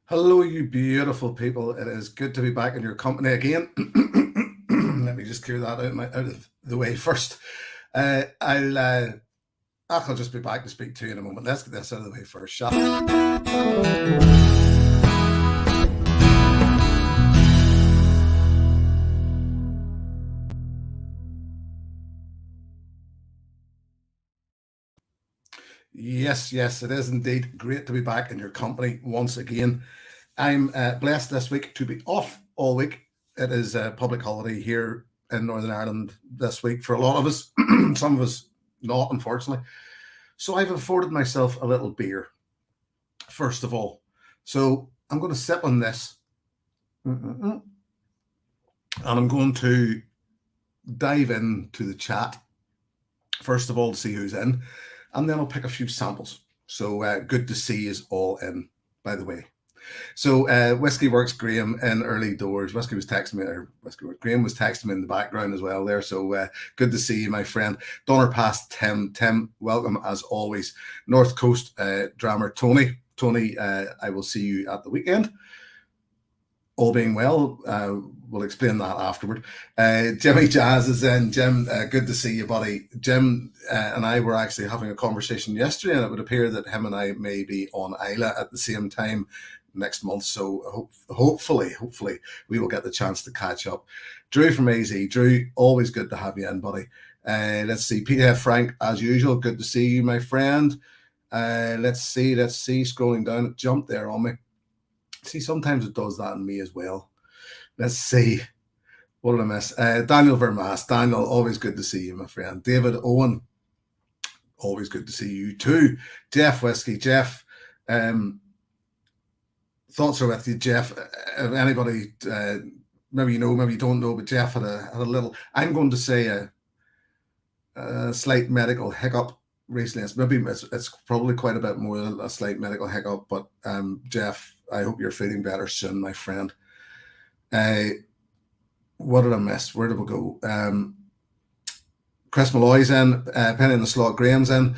Hello, you beautiful people. It is good to be back in your company again. Let me just clear that out of the way first. I'll just be back to speak to you in a moment. Let's get this out of the way first, shall we? Yes, yes, it is indeed great to be back in your company once again. I'm blessed this week to be off all week. It is a public holiday here in Northern Ireland this week for a lot of us. Some of us not, unfortunately. So I've afforded myself a little beer, first of all. So I'm going to sip on this. And I'm going to dive into the chat, first of all, to see who's in. And then I'll pick a few samples. So good to see is all in, by the way. So Whiskey Works Graham in early doors. Whiskey was texting me, or Graham was texting me in the background as well there. So good to see you, my friend. Donner Pass Tim. Tim, welcome as always. North Coast drummer Tony. Tony, I will see you at the weekend. All being well, we'll explain that afterward. Jimmy Jazz is in. Jim, good to see you, buddy. Jim and I were actually having a conversation yesterday, and it would appear that him and I may be on Isla at the same time next month. So hopefully, we will get the chance to catch up. Drew from AZ. Drew, always good to have you in, buddy. Let's see. PF Frank, as usual, good to see you, my friend. Let's see. Scrolling down, it jumped there on me. See, sometimes it does that in me as well. Let's see. What did I miss? Daniel Vermaas. Daniel, always good to see you, my friend. David Owen, always good to see you too. Jeff Whiskey. Jeff, thoughts are with you, Jeff. If anybody, maybe you know, maybe you don't know, but Jeff had a little, I'm going to say a slight medical hiccup recently. It's probably quite a bit more than a slight medical hiccup, but Jeff, I hope you're feeling better soon, my friend. What did I miss? Where did we go? Chris Malloy's in. Penny in the Slot. Graham's in.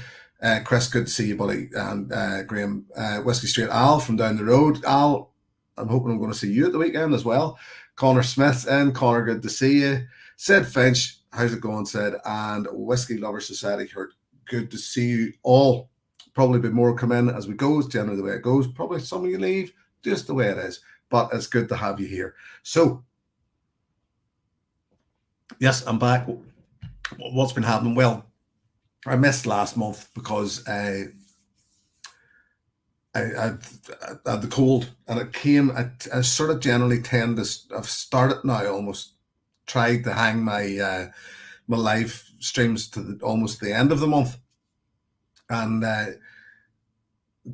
Chris, good to see you, buddy. And Graham, Whiskey Street. Al from down the road. Al, I'm hoping I'm going to see you at the weekend as well. Connor Smith's in. Connor, good to see you. Sid Finch, how's it going, Sid? And Whiskey Lover Society, Hurt. Good to see you all. Probably a bit more come in as we go. It's generally the way it goes. Probably some of you leave, just the way it is. But it's good to have you here. So, yes, I'm back. What's been happening? Well, I missed last month because I had the cold, and it came. I sort of generally tend to. I've started now, almost tried to hang my live streams to almost the end of the month, and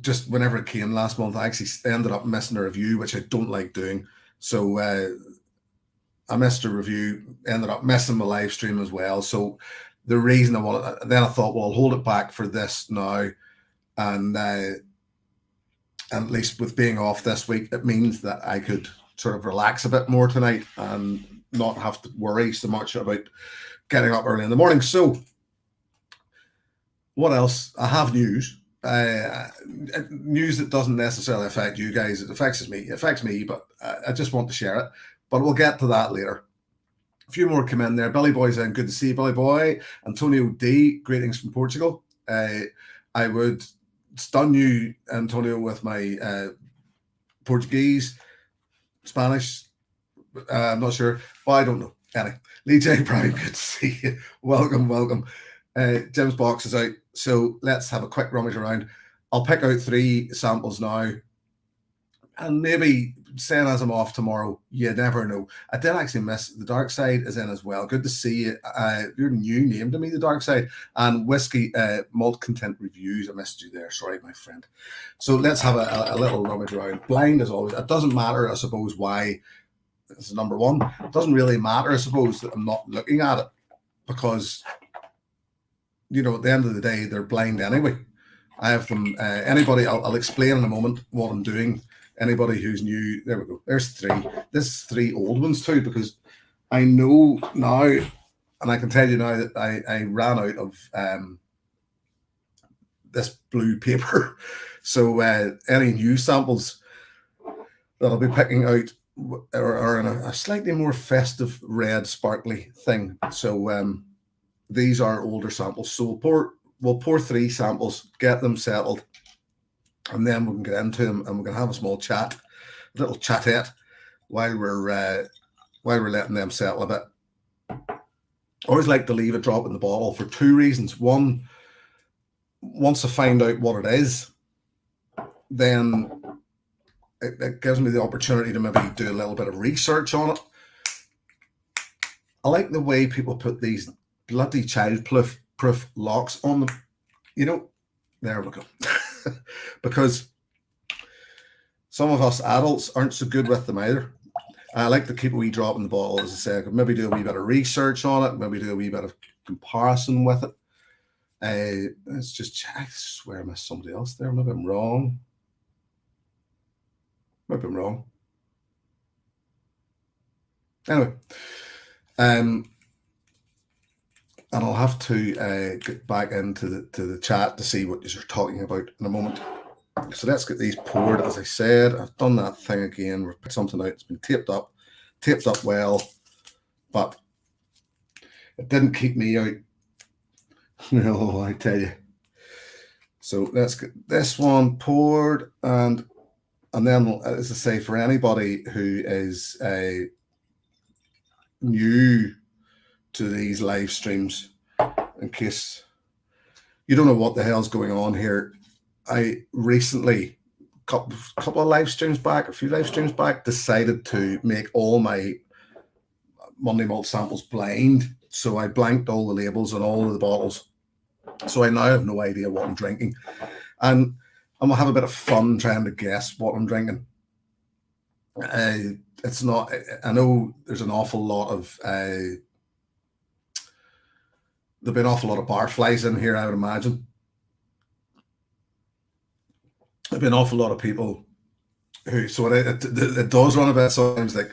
just whenever it came last month, I actually ended up missing a review, which I don't like doing. So I missed a review, ended up missing my live stream as well. So the reason then I thought, well, I'll hold it back for this now, and at least with being off this week, it means that I could sort of relax a bit more tonight and not have to worry so much about getting up early in the morning. So what else? I have news. News that doesn't necessarily affect you guys. It affects me, but I just want to share it. But we'll get to that later. A few more come in there. Billy Boy's in. Good to see you, Billy Boy. Antonio D, greetings from Portugal. I would stun you, Antonio, with my Portuguese, Spanish. I'm not sure. Well, I don't know. Anyway, Lee J. Brown, good to see you. Welcome. Jim's box is out. So let's have a quick rummage around. I'll pick out 3 samples now. And maybe saying as I'm off tomorrow, you never know. I did actually miss the Dark Side is in as well. Good to see you. You're new name to me, the Dark Side. And Whiskey Malt Content Reviews. I missed you there. Sorry, my friend. So let's have a little rummage around. Blind as always. It doesn't matter, I suppose, why this is number 1. It doesn't really matter, I suppose, that I'm not looking at it, because you know, at the end of the day, they're blind anyway. I have them. Anybody, I'll explain in a moment what I'm doing. Anybody who's new, there we go. There's 3. This is 3 old ones too, because I know now, and I can tell you now that I ran out of this blue paper. So any new samples, that I'll be picking out are in a slightly more festive red sparkly thing. So these are older samples. So we'll pour 3 samples, get them settled, and then we can get into them, and we can have a small chat, a little chatette, while we're letting them settle a bit. I always like to leave a drop in the bottle for 2 reasons. One, once I find out what it is, then it gives me the opportunity to maybe do a little bit of research on it. I like the way people put these bloody child-proof locks on them. You know, there we go. Because some of us adults aren't so good with them either. I like to keep a wee drop in the bottle, as I say. I could maybe do a wee bit of research on it, maybe do a wee bit of comparison with it. Let's just, I swear I missed somebody else there. Maybe I'm wrong. Maybe I'm wrong. Anyway, and I'll have to get back into the chat to see what you're talking about in a moment. So let's get these poured. As I said, I've done that thing again. We've put something out. It's been taped up well, but it didn't keep me out. No, I tell you. So let's get this one poured, and then, as I say, for anybody who is new to these live streams, in case you don't know what the hell's going on here, I recently, a couple of live streams back, a few live streams back, decided to make all my Monday malt samples blind. So I blanked all the labels on all of the bottles. So I now have no idea what I'm drinking. And I'm going to have a bit of fun trying to guess what I'm drinking. It's not, I know there's an awful lot of, there've been an awful lot of barflies in here, I would imagine. There've been an awful lot of people who, so it does run a bit sometimes like,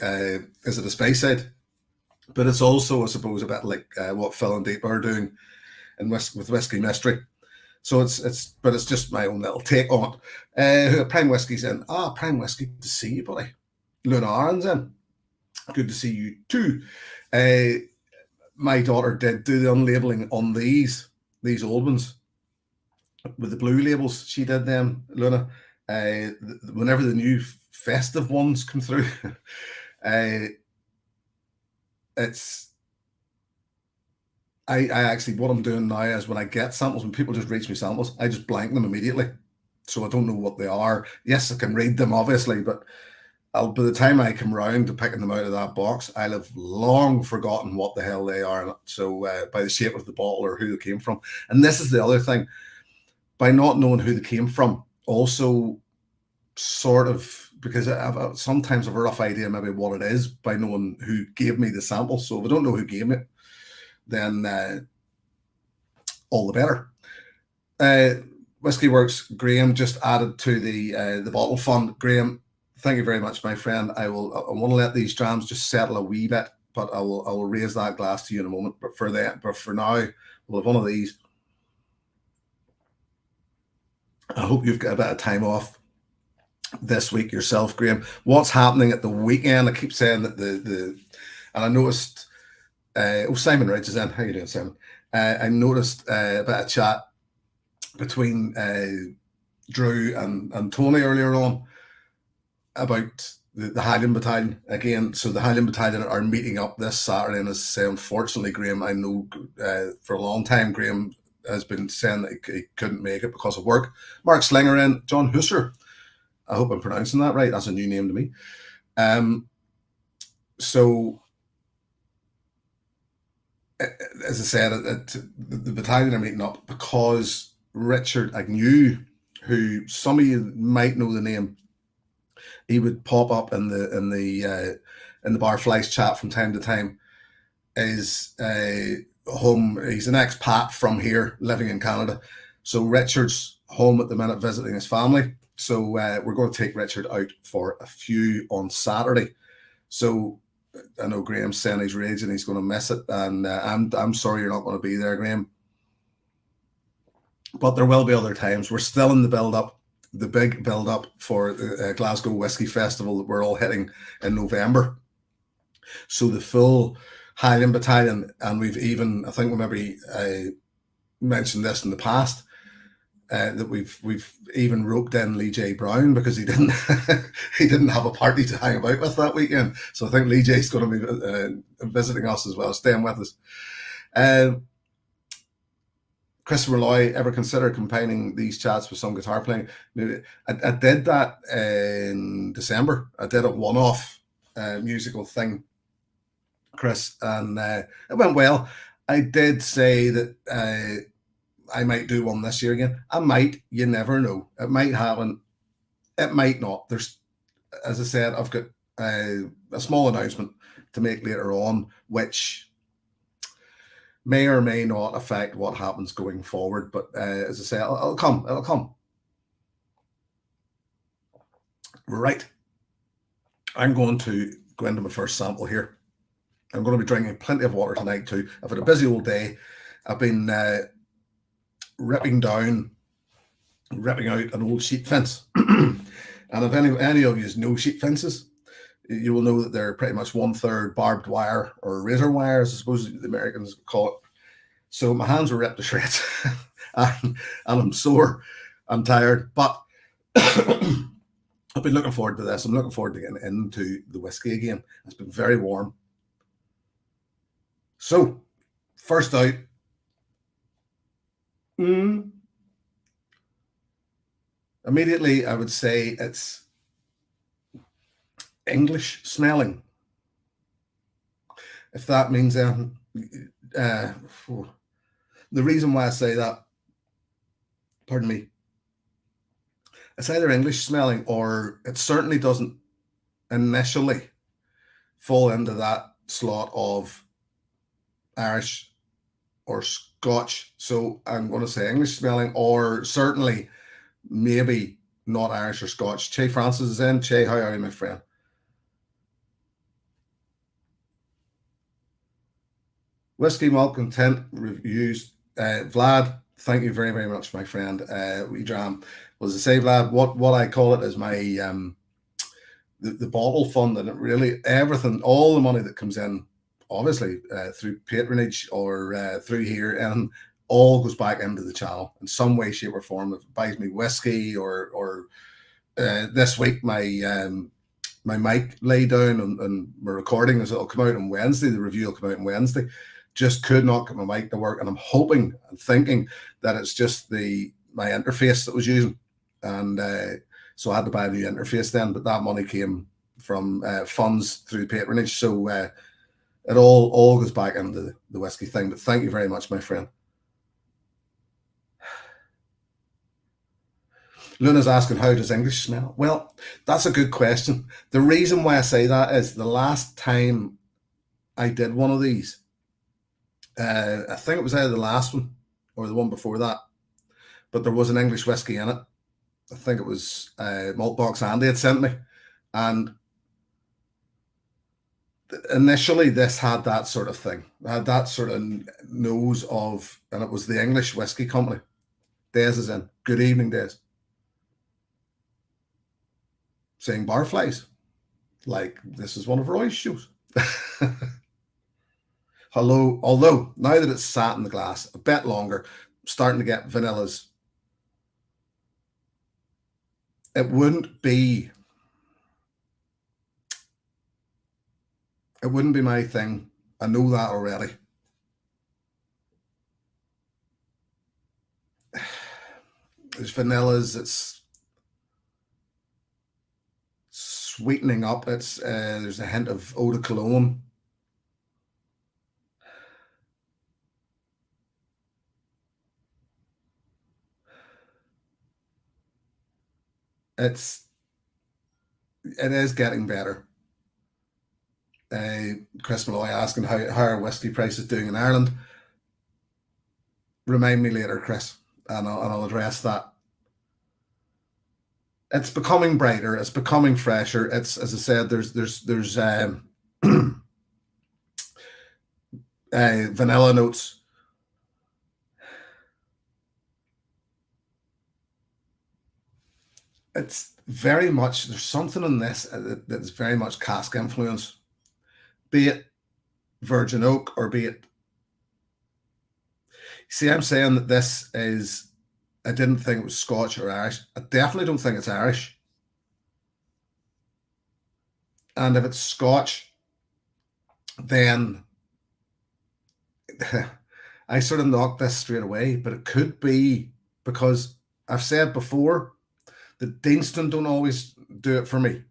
is it a Speyside? But it's also, I suppose, a bit like what Phil and Deepa are doing with Whiskey Mystery. So it's just my own little take on it. Prime Whiskey's in. Prime Whiskey, good to see you, buddy. Luna Aaron's in. Good to see you too. My daughter did do the unlabeling on these old ones with the blue labels. She did them, Luna. Whenever the new festive ones come through, I actually, what I'm doing now is when I get samples, when people just reach me samples, I just blank them immediately. So I don't know what they are. Yes, I can read them, obviously, but by the time I come round to picking them out of that box, I'll have long forgotten what the hell they are. So by the shape of the bottle or who they came from. And this is the other thing. By not knowing who they came from, also sort of, because I've sometimes have a rough idea maybe what it is by knowing who gave me the sample. So if I don't know who gave me it, then all the better. Whiskey Works, Graham just added to the bottle fund. Graham, thank you very much, my friend. I want to let these drams just settle a wee bit, but I will raise that glass to you in a moment. But for now, we'll have one of these. I hope you've got a bit of time off this week yourself, Graham. What's happening at the weekend? I keep saying that and I noticed. Simon Ridge is in. How you doing, Simon? I noticed a bit of chat between Drew and Tony earlier on about the Highland Battalion again. So the Highland Battalion are meeting up this Saturday, and as I say, unfortunately, Graham, I know for a long time, Graham has been saying that he couldn't make it because of work. Mark Slinger in, John Husser. I hope I'm pronouncing that right. That's a new name to me. So, as I said, the battalion are meeting up because Richard Agnew, who some of you might know the name, he would pop up in the Barflies chat from time to time. Is home. He's an expat from here, living in Canada. So Richard's home at the minute, visiting his family. So we're going to take Richard out for a few on Saturday. So I know Graham's saying he's raging, he's going to miss it, and I'm sorry you're not going to be there, Graham. But there will be other times. We're still in the build-up. the big build up for the Glasgow Whisky Festival that we're all hitting in November. So the full Highland Battalion, and we've even, I think we maybe mentioned this in the past, that we've even roped in Lee J. Brown because he didn't he didn't have a party to hang about with that weekend. So I think Lee J. is going to be visiting us as well, staying with us. Christopher Loy, ever consider combining these chats with some guitar playing? I did that in December. I did a one-off musical thing, Chris, and it went well. I did say that I might do one this year again. I might. You never know. It might happen. It might not. There's, as I said, I've got a small announcement to make later on, which may or may not affect what happens going forward. But as I say, it'll come. It'll come. Right. I'm going to go into my first sample here. I'm going to be drinking plenty of water tonight too. I've had a busy old day. I've been ripping out an old sheep fence. And if any of you know sheep fences, you will know that they're pretty much 1/3 barbed wire or razor wire, as I suppose the Americans call it. So my hands were ripped to shreds, and I'm sore, I'm tired, but I've been looking forward to this. I'm looking forward to getting into the whiskey again. It's been very warm. So, first out, immediately I would say it's English smelling. If that means anything. The reason why I say that, pardon me, it's either English smelling or it certainly doesn't initially fall into that slot of Irish or Scotch. So I'm going to say English smelling, or certainly maybe not Irish or Scotch. Che Francis is in. Che, how are you, my friend? Whiskey Malt Content Reviews. Vlad, thank you very, very much, my friend. We dram. Was to say, Vlad, what I call it is my the bottle fund, and it really everything, all the money that comes in, obviously through patronage or through here, and all goes back into the channel in some way, shape, or form. If it buys me whiskey, or this week my my mic lay down and my recording is, it'll come out on Wednesday. The review will come out on Wednesday. Just could not get my mic to work, and I'm hoping and thinking that it's just my interface that was using, and so I had to buy a new interface then. But that money came from funds through patronage, so it all goes back into the whiskey thing. But thank you very much, my friend. Luna's asking, how does English smell? Well, that's a good question. The reason why I say that is the last time I did one of these, I think it was either the last one or the one before that, but there was an English whiskey in it. I think it was Malt Box Andy had sent me, and initially this had that sort of thing. It had that sort of nose of, and it was the English Whiskey Company. Des is in. Good evening, Des. Saying barflies, like this is one of Roy's shows. Hello, although now that it's sat in the glass a bit longer, starting to get vanillas. It wouldn't be my thing. I know that already. There's vanillas, it's sweetening up, it's there's a hint of eau de cologne. It is getting better. Chris Malloy asking how are whiskey prices doing in Ireland. Remind me later, Chris, and I'll address that. It's becoming brighter. It's becoming fresher. It's, as I said, there's vanilla notes. It's very much, there's something in this that's very much cask influence, be it virgin oak or be it. See, I'm saying that this is, I didn't think it was Scotch or Irish. I definitely don't think it's Irish. And if it's Scotch, then I sort of knocked this straight away, but it could be because I've said before that Deanston don't always do it for me.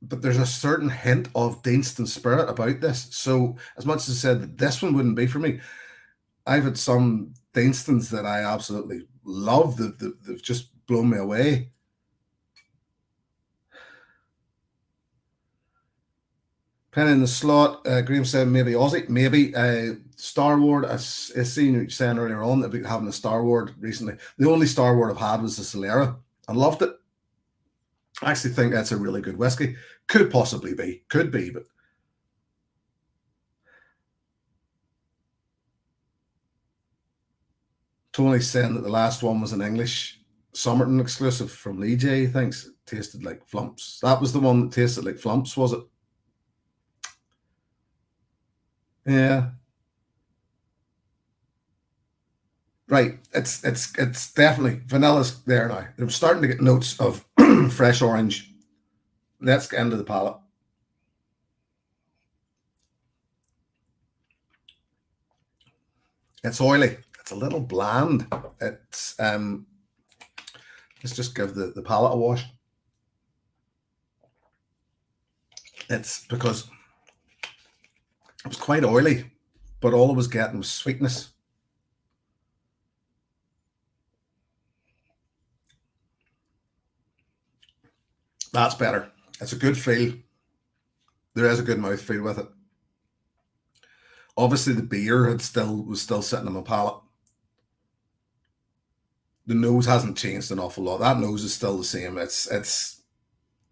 But there's a certain hint of Deanston spirit about this. So as much as I said that this one wouldn't be for me, I've had some Deanstons that I absolutely love. They've just blown me away. Penny in the slot. Graham said maybe Aussie, maybe Star Wars. I seen you saying earlier on about having a Star Wars recently. The only Star Wars I've had was the Solera. I loved it. I actually think that's a really good whiskey. Could possibly be, could be, but Tony's saying that the last one was an English Somerton exclusive from Lee J. He thinks it tasted like flumps. That was the one that tasted like flumps, was it? Yeah. Right. It's definitely vanilla's there now. I'm starting to get notes of fresh orange. Let's get into the palate. It's oily. It's a little bland. It's let's just give the palate a wash. It's because it was quite oily, but all I was getting was sweetness. That's better. It's a good feel. There is a good mouthfeel with it. Obviously, the beer was still sitting on my palate. The nose hasn't changed an awful lot. That nose is still the same. It's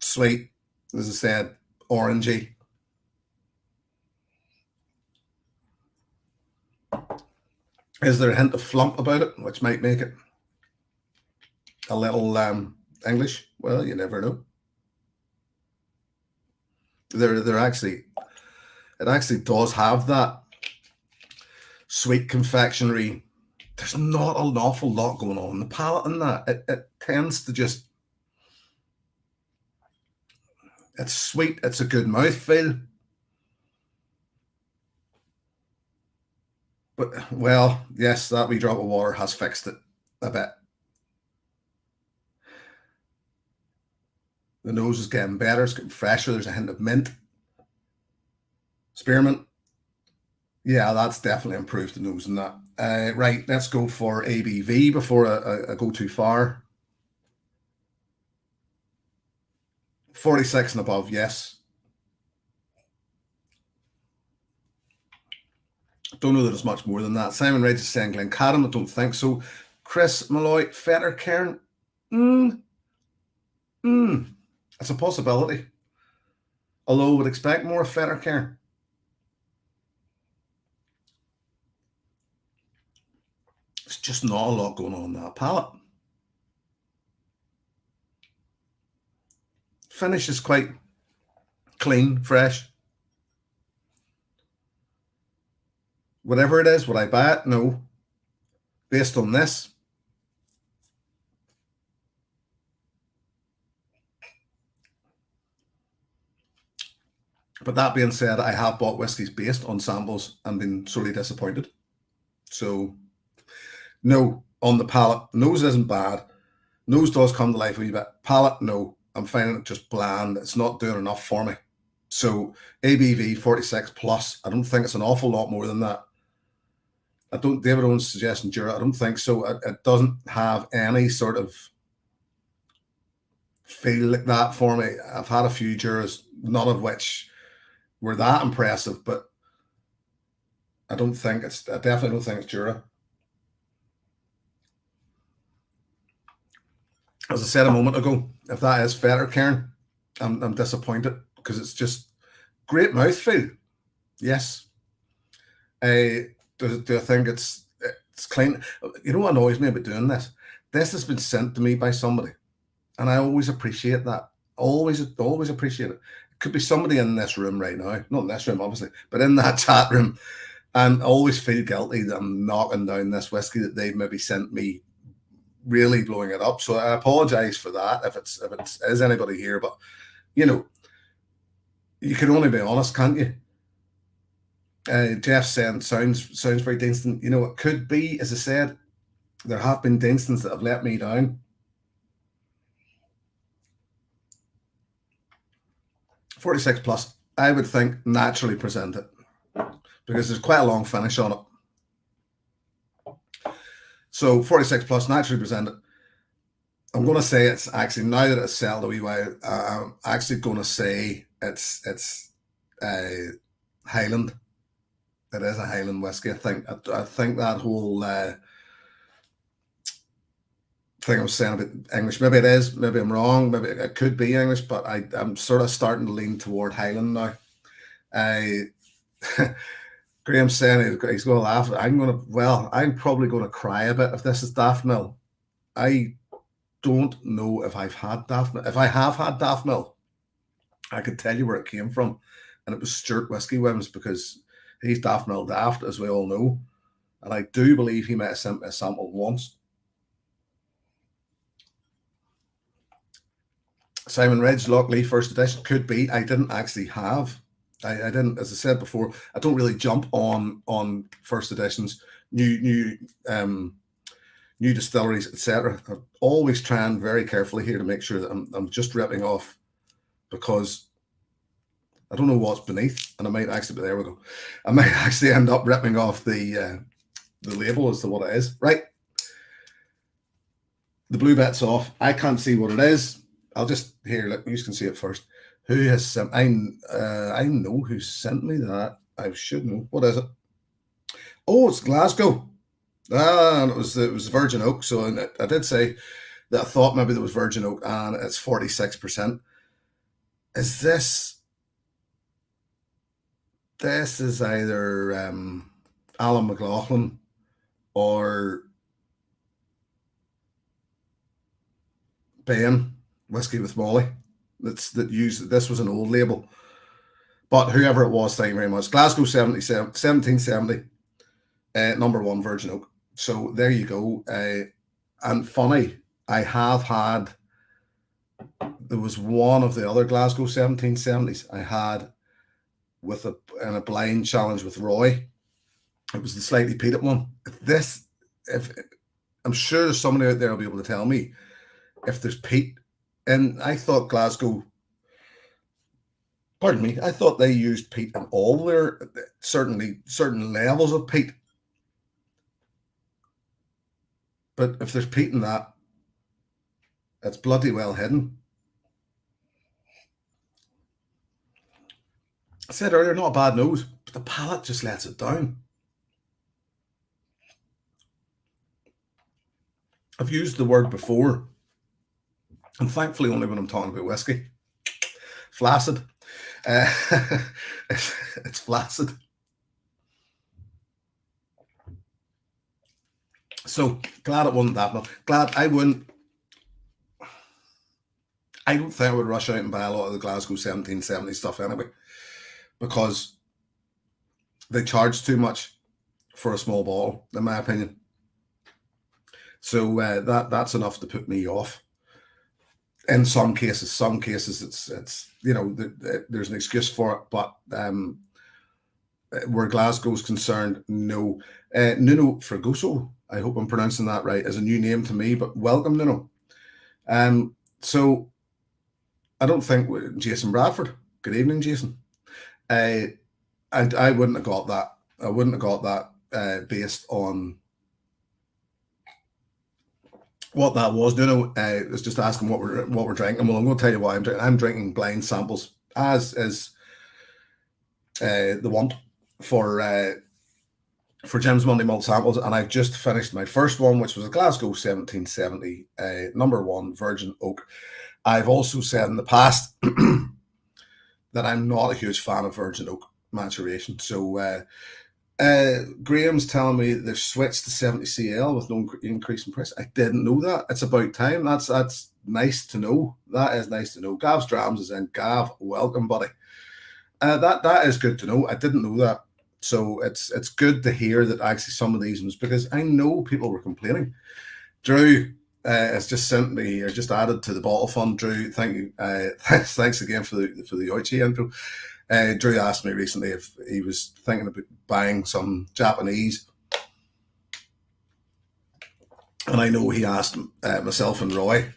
sweet, as I said, orangey. Is there a hint of flump about it, which might make it a little English? Well, you never know. They're actually, it actually does have that sweet confectionery. There's not an awful lot going on in the palate in that. It tends to just, it's sweet. It's a good mouthfeel. But, well, yes, that wee drop of water has fixed it a bit. The nose is getting better. It's getting fresher. There's a hint of mint. Spearmint. Yeah, that's definitely improved the nose in that. Right, let's go for ABV before I go too far. 46 and above, yes. Don't know that it's much more than that. Simon Ridge is saying Glencadam. I don't think so. Chris Malloy, Fetter Cairn. It's a possibility. Although I would expect more Fetter Cairn. There's just not a lot going on in that palate. Finish is quite clean, fresh. Whatever it is, would I buy it? No. Based on this. But that being said, I have bought whiskies based on samples and been sorely disappointed. So, no, on the palate, nose isn't bad. Nose does come to life a wee bit. Palate, no. I'm finding it just bland. It's not doing enough for me. So, ABV 46 plus. I don't think it's an awful lot more than that. I don't, David Owens suggesting Jura. I don't think so. It doesn't have any sort of feel like that for me. I've had a few Juras, none of which were that impressive, but I definitely don't think it's Jura. As I said a moment ago, if that is Fetter Cairn, I'm disappointed because it's just great mouthfeel. Yes. Do I think it's clean? You know what annoys me about doing this? This has been sent to me by somebody, and I always appreciate that. Always appreciate it. It could be somebody in this room right now, not in this room, obviously, but in that chat room, and I always feel guilty that I'm knocking down this whiskey that they've maybe sent me, really blowing it up. So I apologize for that if it's is anybody here, but you know, you can only be honest, can't you? Jeff saying sounds very Dinston. You know, it could be, as I said, there have been Dinstons that have let me down. 46 plus, I would think naturally present it because there's quite a long finish on it. So 46 plus naturally present it. I'm going to say it's actually, now that it's settled a wee while, I'm actually going to say it's Highland. It is a Highland whiskey. I think that whole thing I was saying about English, maybe it is, maybe I'm wrong, maybe it could be English, but I'm sort of starting to lean toward Highland now. Graham's saying he's going to laugh. I'm probably going to cry a bit if this is Daft Mill. I don't know if I've had Daft Mill. If I have had Daft Mill, I could tell you where it came from, and it was Stuart Whiskey Wims, because he's Daft Mill Daft, as we all know, and I do believe he might have sent me a sample once. Simon Ridge, Lockley, first edition, could be. I didn't actually have. I didn't, as I said before, I don't really jump on first editions, new distilleries, etc. I'm always trying very carefully here to make sure that I'm just ripping off, because I don't know what's beneath, and I might actually, there we go. I might actually end up ripping off the label as to what it is. Right. The blue bit's off. I can't see what it is. I'll just, here, look, you can see it first. Who has sent, I know who sent me that. I should know. What is it? Oh, it's Glasgow. And it was Virgin Oak. So I did say that I thought maybe there was Virgin Oak, and it's 46%. Is this is either Alan McLaughlin or Ben Whiskey with Molly. This was an old label, but whoever it was, thank you very much. Glasgow 1770, number 1 Virgin Oak. So there you go. And funny, I have had, there was one of the other Glasgow 1770s I had in a blind challenge with Roy. It was the slightly peated one. If I'm sure there's somebody out there will be able to tell me if there's peat. And I thought Glasgow, pardon me, I thought they used peat in all their, certainly certain levels of peat. But if there's peat in that, it's bloody well hidden. I said earlier, not a bad nose, but the palate just lets it down. I've used the word before, and thankfully only when I'm talking about whiskey. Flaccid. It's flaccid. So glad it wasn't that much. Glad I wouldn't. I don't think I would rush out and buy a lot of the Glasgow 1770 stuff anyway, because they charge too much for a small bottle, in my opinion. So that's enough to put me off. In some cases, it's there's an excuse for it, but where Glasgow's concerned, no. Nuno Fragoso, I hope I'm pronouncing that right, is a new name to me, but welcome, Nuno. So I don't think Jason Bradford. Good evening, Jason. I wouldn't have got that. I wouldn't have got that based on what that was. Nuno was just asking what we're drinking. Well, I'm going to tell you why I'm drinking. I'm drinking blind samples, as is the want for Jim's Monday Malt Samples, and I've just finished my first one, which was a Glasgow 1770 number 1 Virgin Oak. I've also said in the past that I'm not a huge fan of Virgin Oak maturation, so Graham's telling me they've switched to 70 CL with no increase in price. I didn't know that. It's about time. That's nice to know. That is nice to know. Gav's Drams is in. Gav, welcome, buddy. That is good to know. I didn't know that. So it's good to hear that actually some of these ones, because I know people were complaining. Drew has just sent me, or just added to the bottle fund. Drew, thank you. Thanks again for the Oichi intro. Drew asked me recently if he was thinking about buying some Japanese, and I know he asked myself and Roy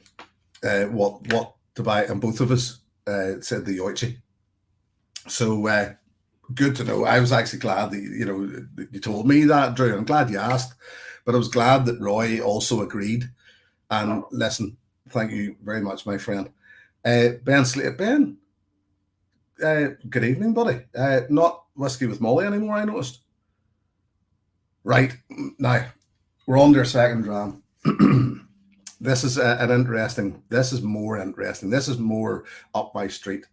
what to buy, and both of us said the Oichi. So good to know. I was actually glad that you told me that, Drew. I'm glad you asked, but I was glad that Roy also agreed. And listen, thank you very much, my friend. Ben Slater. Ben, good evening, buddy. Not whiskey with Molly anymore, I noticed. Right, now, we're on to our second dram. This is this is more interesting. This is more up my street.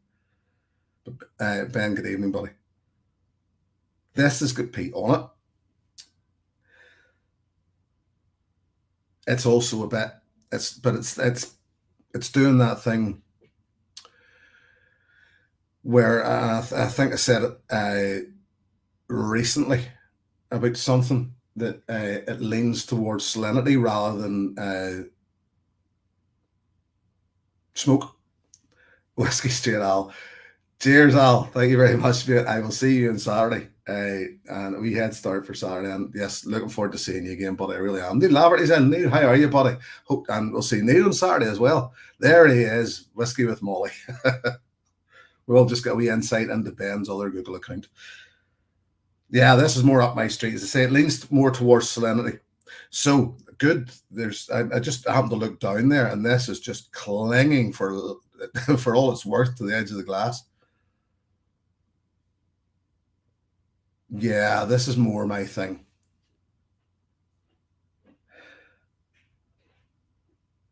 Ben, good evening, buddy. This has got peat on it. It's also a bit, it's doing that thing where I think I said it recently about something that it leans towards salinity rather than smoke. Whiskey straight, Al. Cheers, Al. Thank you very much, mate. I will see you on Saturday. And we head start for Saturday. And yes, looking forward to seeing you again, buddy. I really am. Neil Laverty's in. Neil, how are you, buddy? Hope, and we'll see Neil on Saturday as well. There he is, Whiskey with Molly. We'll all just get a wee insight into Ben's other Google account. Yeah, this is more up my street. As I say, it leans more towards salinity. So good. I just happened to look down there, and this is just clinging for all it's worth to the edge of the glass. Yeah, this is more my thing.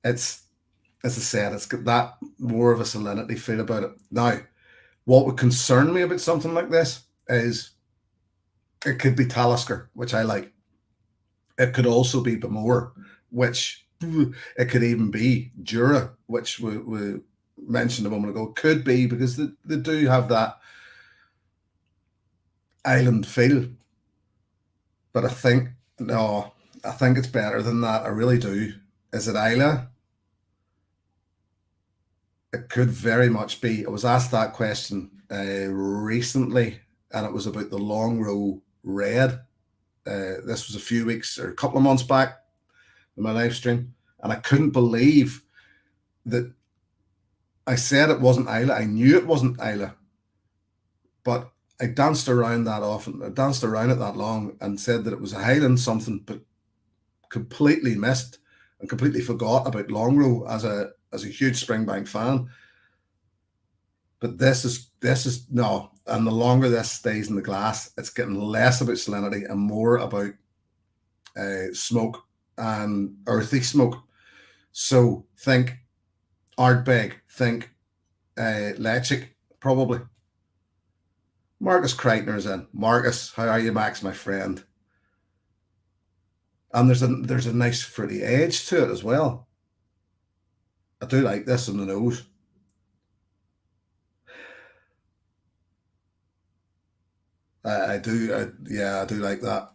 It's, as I said, it's got that more of a salinity feel about it. Now, what would concern me about something like this is it could be Talisker, which I like. It could also be Bamore, which it could even be Jura, which we mentioned a moment ago. Could be, because they do have that island feel. But I think it's better than that. I really do. Is it Isla? It could very much be. I was asked that question recently, and it was about the Long Row Red. This was a few weeks or a couple of months back in my live stream, and I couldn't believe that I said it wasn't Isla. I knew it wasn't Isla, but I danced around that often. I danced around it that long and said that it was a Highland something, but completely missed and completely forgot about Long Row as a huge Springbank fan. But this is no, and the longer this stays in the glass, it's getting less about salinity and more about smoke and earthy smoke. So think Ardbeg, think Lechic, probably. Marcus Kreitner is in. Marcus, how are you, Max, my friend? And there's a nice fruity edge to it as well. I do like this on the nose. I do like that.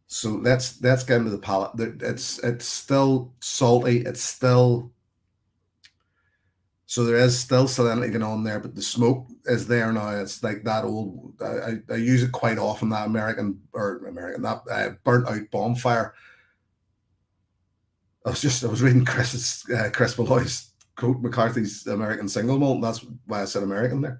So let's get into the palate. It's still salty. It's still, so there is still salinity going on there, but the smoke is there now. It's like that old. I use it quite often. That American that burnt out bonfire. I was reading Chris Malloy's quote, McCarthy's American single malt, and that's why I said American there.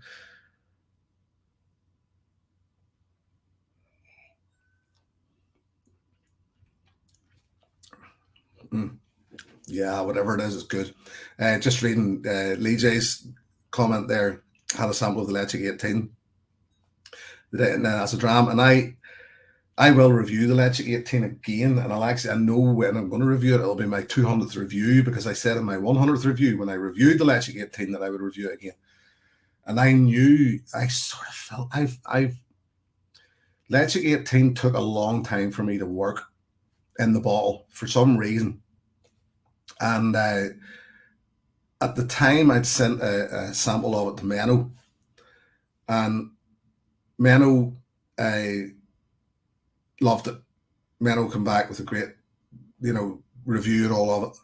Yeah, whatever it is good. Just reading Lee J's comment there, had a sample of the Lechic 18 as a dram, and I will review the Lechic 18 again, and I know when I'm going to review it, it'll be my 200th review, because I said in my 100th review when I reviewed the Lechic 18 that I would review it again. And I sort of felt Leche 18 took a long time for me to work in the bottle for some reason. And at the time, I'd sent a sample of it to Menno, and Menno loved it. Menno came back with a great, review and all of it.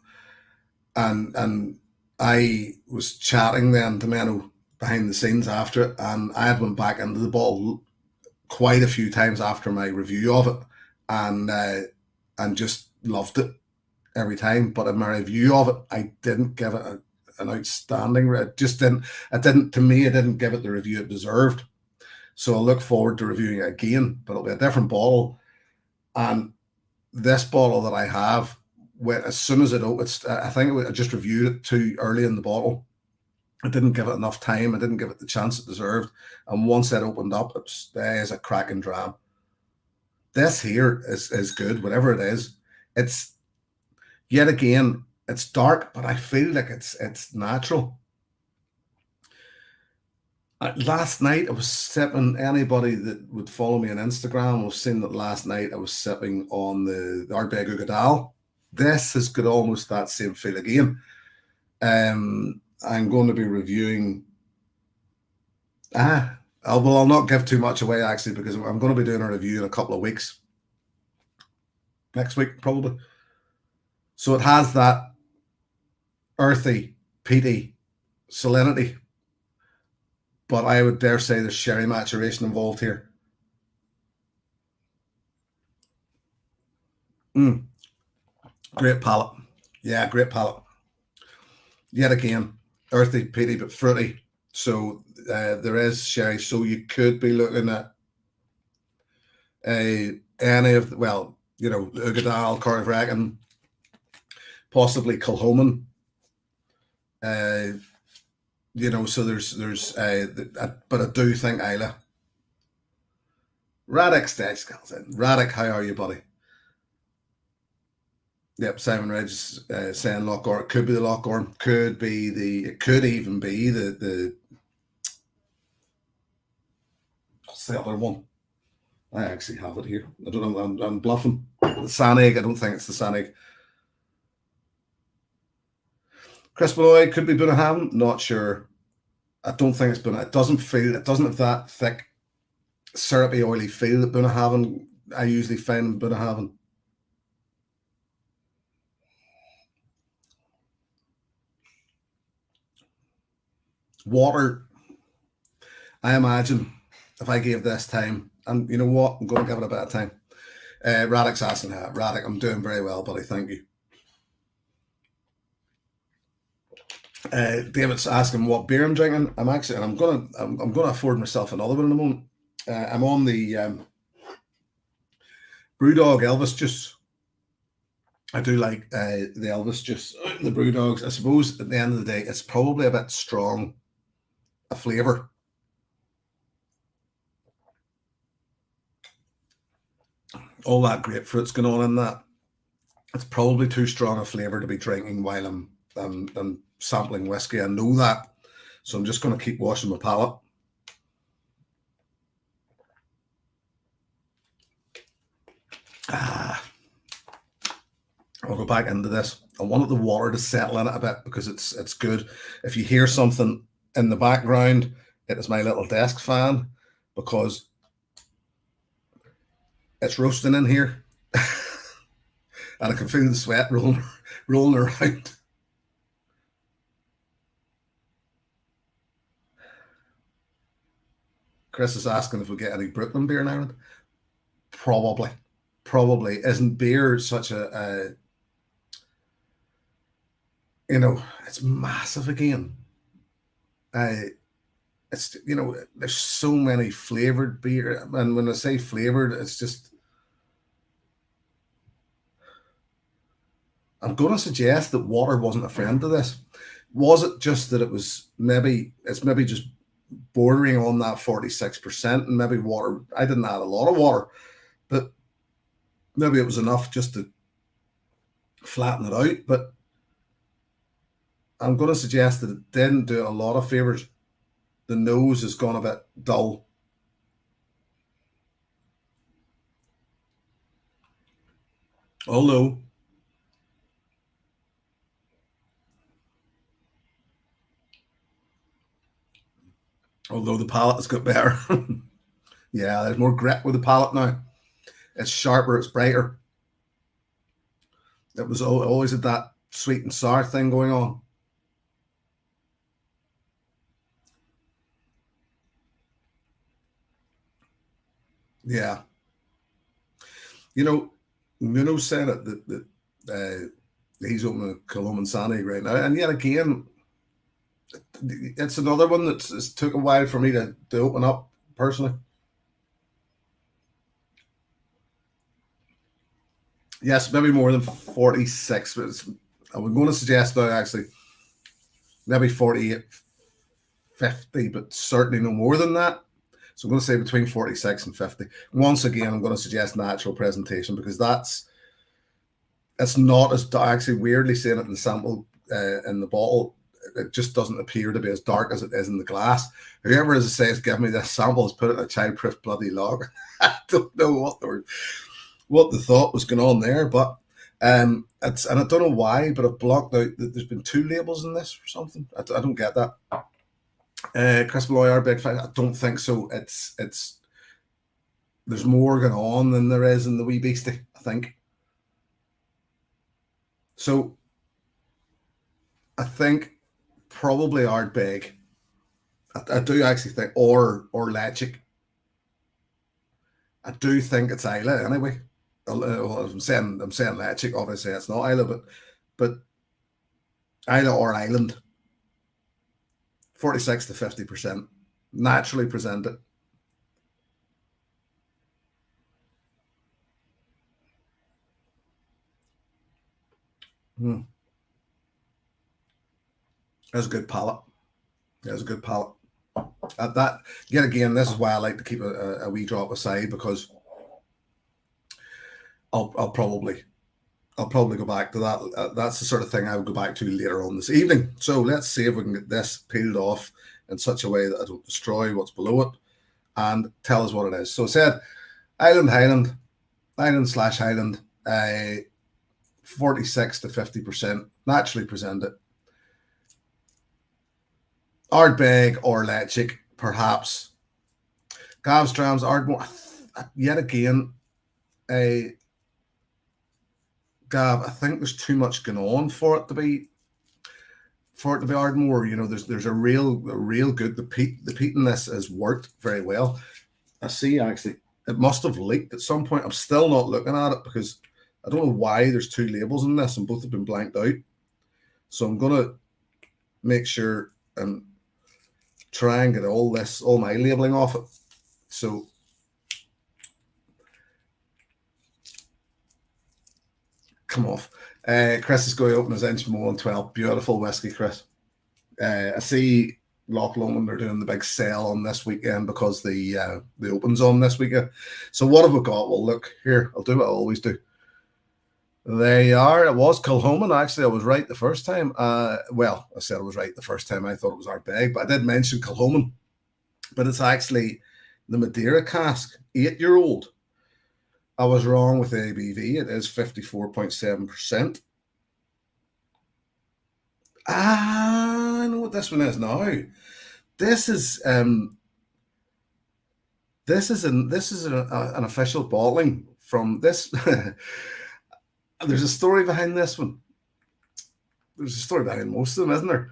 And I was chatting then to Menno behind the scenes after it, and I had went back into the bottle quite a few times after my review of it, and just loved it every time. But in my review of it, I didn't give it an outstanding. It just didn't. It didn't. To me, it didn't give it the review it deserved. So I look forward to reviewing it again, but it'll be a different bottle. And this bottle that I have, when as soon as it opens, I think I just reviewed it too early in the bottle. I didn't give it enough time. I didn't give it the chance it deserved. And once it opened up, it's a cracking dram. This here is good, whatever it is. It's yet again, it's dark, but I feel like it's natural. Last night I was sipping. Anybody that would follow me on Instagram will have seen that last night I was sipping on the Ardbeg Ugadal. This has got almost that same feel again. I'm going to be reviewing. I'll not give too much away actually, because I'm going to be doing a review in a couple of weeks. Next week probably. So it has that earthy, peaty salinity, but I would dare say there's sherry maturation involved here. Great palate. Yeah, great palate. Yet again, earthy, peaty, but fruity. So there is sherry. So you could be looking at any of, Ugadal, Corryvreckan, possibly Kilchoman. So there's but I do think Isla. Radek Stage calls in. Radek, how are you, buddy? Yep, Simon Ridge saying Lochgorn. It could be the Lochgorn. It could even be the what's the other one? I actually have it here. I don't know. I'm bluffing. The Sanig. I don't think it's the Sanig. Chris Malloy could be Bunnahabhain. Not sure. I don't think it's Bunnahabhain. It doesn't have that thick, syrupy, oily feel that Bunnahabhain I usually find in Bunnahabhain. Water, I imagine, if I gave this time, and you know what, I'm going to give it a bit of time. Radek's asking that. Radek, I'm doing very well, buddy. Thank you. David's asking what beer I'm drinking. I'm gonna afford myself another one in a moment. I'm on the Brewdog Elvis juice. I do like the Elvis juice, the Brewdogs. I suppose at the end of the day, it's probably a bit strong a flavour. All that grapefruit's going on in that. It's probably too strong a flavour to be drinking while I'm sampling whiskey. I know that. So I'm just going to keep washing my palate. I'll go back into this. I wanted the water to settle in it a bit because it's good. If you hear something in the background, it is my little desk fan because it's roasting in here. And I can feel the sweat rolling around. Chris is asking if we get any Brooklyn beer in Ireland. Probably. Isn't beer such a it's massive again. It's there's so many flavored beer, and when I say flavored, it's just I'm going to suggest that water wasn't a friend to this. Was it just that it's maybe just bordering on that 46%, and maybe water? I didn't add a lot of water, but maybe it was enough just to flatten it out. But I'm going to suggest that it didn't do a lot of favors. The nose has gone a bit dull. Although, although the palate has got better. Yeah, there's more grit with the palate now. It's sharper, it's brighter. It was always had that sweet and sour thing going on. Yeah, you know, Nuno said it that he's opening a Colum Sani right now, and yet again, it's another one that's it's took a while for me to open up personally. Yes, maybe more than 46, but I'm going to suggest now actually maybe 48, 50, but certainly no more than that. So I'm going to say between 46 and 50. Once again, I'm going to suggest natural presentation because it's not as actually weirdly seeing it in the sample in the bottle. It just doesn't appear to be as dark as it is in the glass. Whoever, as I say, has given me this sample has put it in a childproof bloody log. I don't know what the thought was going on there, but it's and I don't know why, but I've blocked out that there's been two labels in this or something. I don't get that. Chris Malloy, our big fan. I don't think so. It's there's more going on than there is in the wee beastie, I think. So I think probably Ardbeg. I do actually think or Lechic. I do think it's Isla anyway. Well, I'm saying Lechic. Obviously, it's not Isla, but Isla or Island. 46 to 50%. Naturally presented. Hmm. That's a good palate. That's a good palate. That yet again, this is why I like to keep a wee drop aside because I'll probably go back to that. That's the sort of thing I would go back to later on this evening. So let's see if we can get this peeled off in such a way that I don't destroy what's below it and tell us what it is. So I said Highland, Island / Highland, 46 to 50% naturally presented. Ardbeg or Lechic, perhaps. Gavstrams, Ardmore, yet again, a Gav, I think there's too much going on for it to be Ardmore. You know, there's a real good the peat in this has worked very well. I see actually it must have leaked at some point. I'm still not looking at it because I don't know why there's two labels in this and both have been blanked out. So I'm gonna make sure and try and get all my labeling off it. So come off. Chris is going to open his Inchmore on 12. Beautiful whiskey, Chris. I see Loch Lomond are doing the big sale on this weekend because the open's on this weekend. So what have we got? Well, look here. I'll do what I always do. There you are. It was Kilhoman. Actually, I was right the first time. Well, I said I was right the first time. I thought it was Ardbeg, but I did mention Kilhoman. But it's actually the Madeira cask, 8-year-old. I was wrong with the ABV. It is 54.7%. I know what this one is now. This is an official bottling from this. There's a story behind this one. There's a story behind most of them, isn't there?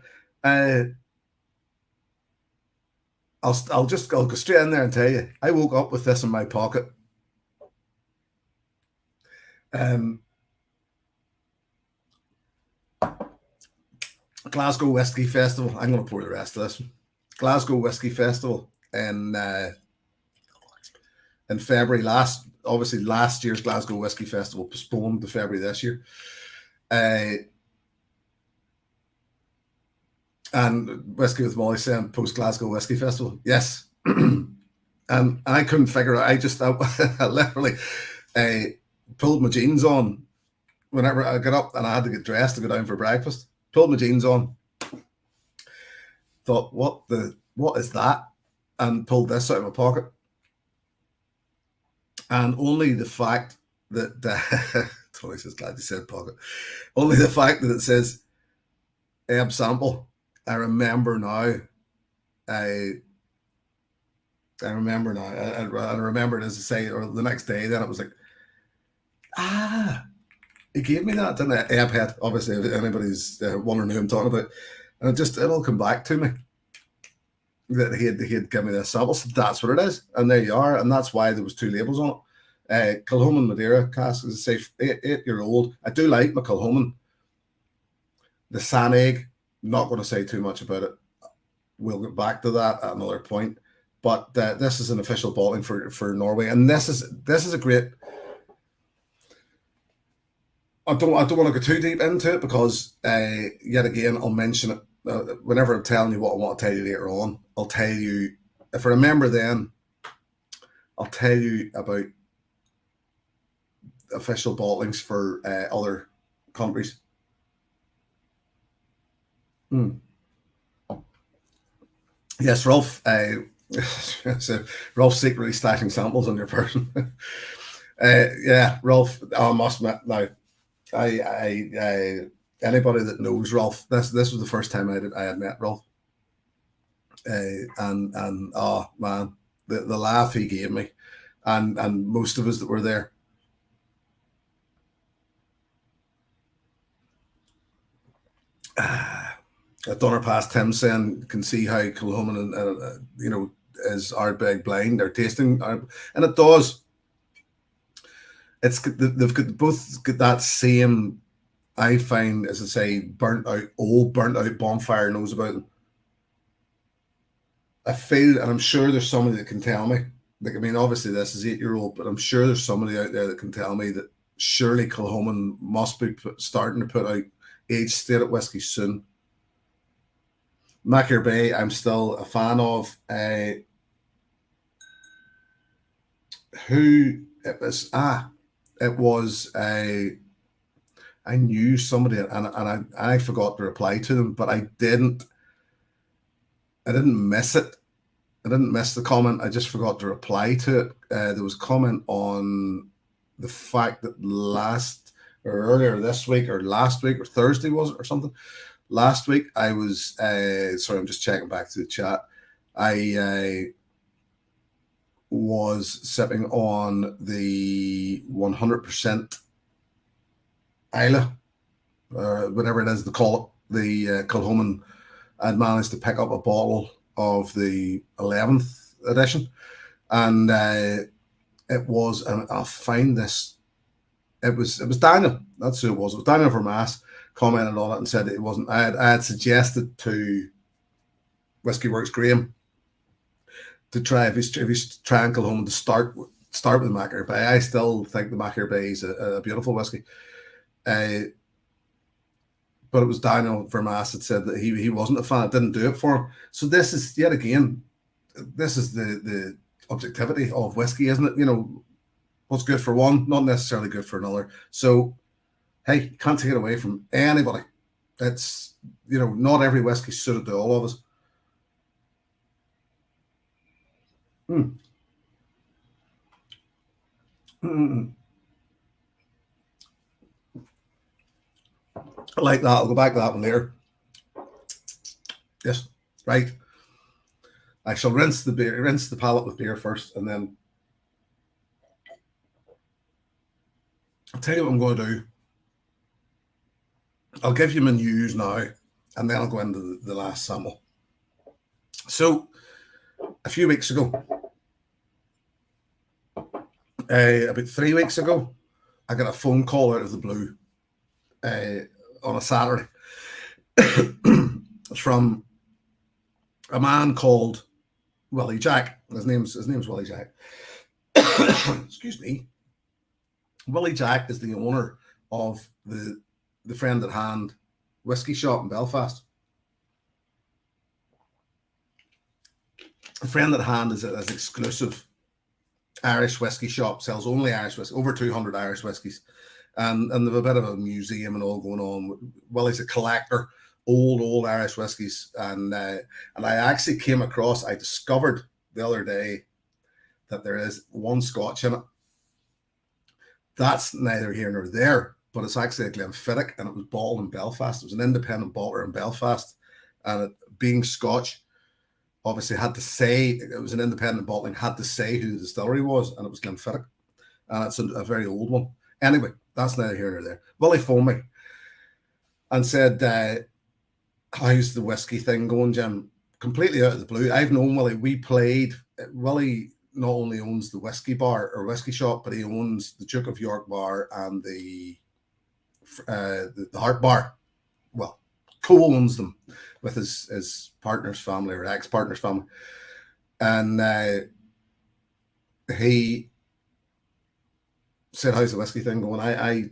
I'll go straight in there and tell you. I woke up with this in my pocket. Glasgow Whisky Festival. I'm going to pour the rest of this. Glasgow Whisky Festival in February obviously last year's Glasgow Whisky Festival postponed to February this year. And Whisky with Molly saying post Glasgow Whisky Festival. Yes. And I couldn't figure it. I literally pulled my jeans on whenever I got up and I had to get dressed to go down for breakfast. Pulled my jeans on. Thought, what is that? And pulled this out of my pocket. And only the fact that Tony says, glad you said pocket. Only the fact that it says sample, I remember now. I remember now. I remember it, as I say, or the next day. Then it was like, he gave me that, didn't it? Head, obviously, if anybody's wondering who I'm talking about, and it'll come back to me that he had given me this sample. So that's what it is, and there you are, and that's why there was two labels on it. Kilchoman Madeira cask, as I say, 8-year-old. I do like my Kilchoman. The Sanegg, not going to say too much about it. We'll get back to that at another point. But this is an official bottling for Norway, and this is a great. I don't want to go too deep into it because yet again I'll mention it whenever I'm telling you what I want to tell you later on. I'll tell you if I remember then. I'll tell you about official bottlings for other countries. Yes, Rolf. So Rolf's secretly stacking samples on your person. Yeah, Rolf. I must admit now. I anybody that knows Rolf, this was the first time I had met Rolf. And oh man, the laugh he gave me, and most of us that were there. I've done her past him saying, can see how Kilchoman and is Ardbeg blind. They're tasting, and it does. They've got both got that same. I find, as I say, burnt out bonfire nose about them. I feel, and I'm sure there's somebody that can tell me. Like, I mean, obviously this is 8-year-old, but I'm sure there's somebody out there that can tell me that surely Kilchoman must be starting to put out aged stated whiskey soon. Macker Bay, I'm still a fan of. Who it was? It was I knew somebody, and I forgot to reply to them, but I didn't miss it. I didn't miss the comment. I just forgot to reply to it. There was a comment on the fact that earlier this week or last week or Thursday, was it, or something? Last week I was sorry, I'm just checking back to the chat. I was sipping on the 100% Isla, whatever it is they call it, the Kilchoman. I'd managed to pick up a bottle of the 11th edition, and it was, and I'll find this. It was Daniel. That's who it was. It was Daniel from N.A.S. commented on it and said that it wasn't. I had suggested to Whiskey Works Graham to try if he's trying Kilchoman to start with the Macker Bay. I still think the Macker Bay is a beautiful whiskey. But it was Daniel from N.A.S. that said that he wasn't a fan. It didn't do it for him. So this is yet again, this is the objectivity of whiskey, isn't it? You know, what's good for one, not necessarily good for another. So hey, you can't take it away from anybody. It's, not every whiskey suited to all of us. I like that. I'll go back to that one later. Yes, right. I shall rinse the palate with beer first, and then I'll tell you what I'm going to do. I'll give you my news now, and then I'll go into the last sample. So, a few weeks ago, about 3 weeks ago, I got a phone call out of the blue on a Saturday from a man called Willie Jack. His name's Willie Jack. Excuse me. Willie Jack is the owner of the Friend at Hand whiskey shop in Belfast. Friend at Hand is an exclusive Irish whiskey shop, sells only Irish whiskey, over 200 Irish whiskies, and they've a bit of a museum and all going on. Willie's a collector, old Irish whiskies, and I actually I discovered the other day that there is one Scotch in it That's neither here nor there, but it's actually a Glenfiddich, and it was bottled in Belfast. It was an independent bottler in Belfast, and it, being Scotch, obviously had to say it was an independent bottling, had to say who the distillery was, and it was Glenfiddich, and it's a very old one. Anyway, that's neither here nor there. Willie phoned me and said, how's the whiskey thing going, Jim? Completely out of the blue. I've known Willie. We played. Willie not only owns the whiskey bar or whiskey shop, but he owns the Duke of York bar and the Heart Bar. Well, co-owns them with his partner's family or ex-partner's family. And he said, how's the whiskey thing going? I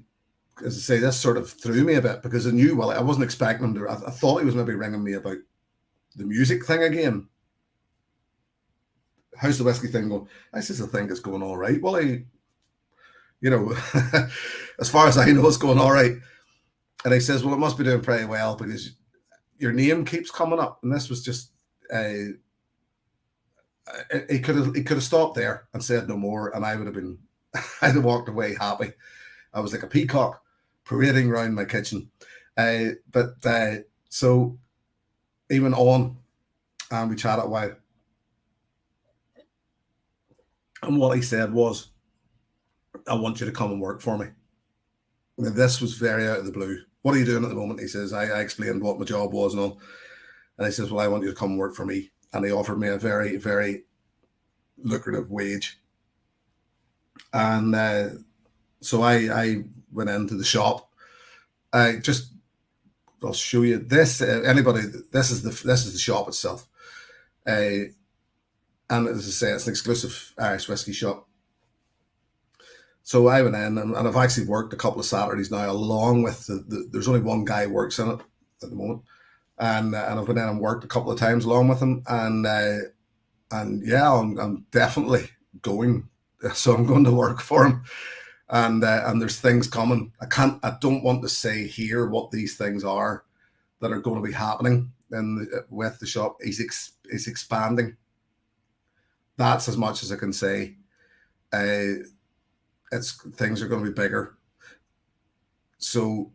as I say, this sort of threw me a bit because I knew, well, I wasn't expecting him to. I thought he was maybe ringing me about the music thing again. How's the whiskey thing going? I says, I think it's going all right. Well, as far as I know, it's going all right. And he says, well, it must be doing pretty well because your name keeps coming up. And this was just, he could have stopped there and said no more, and I would have been, I'd have walked away happy. I was like a peacock parading around my kitchen. So he went on and we chatted a while. And what he said was, I want you to come and work for me. Now, this was very out of the blue. What are you doing at the moment? He says, I explained what my job was and all. And he says, well, I want you to come and work for me. And he offered me a very, very lucrative wage. And so I went into the shop. I'll show you this. This is the shop itself. And as I say, it's an exclusive Irish whiskey shop. So I went in, and I've actually worked a couple of Saturdays now, along with there's only one guy who works in it at the moment, and I've been in and worked a couple of times along with him, and yeah, I'm definitely going. So I'm going to work for him, and there's things coming. I don't want to say here what these things are that are going to be happening with the shop. He's expanding. That's as much as I can say. Things are going to be bigger. So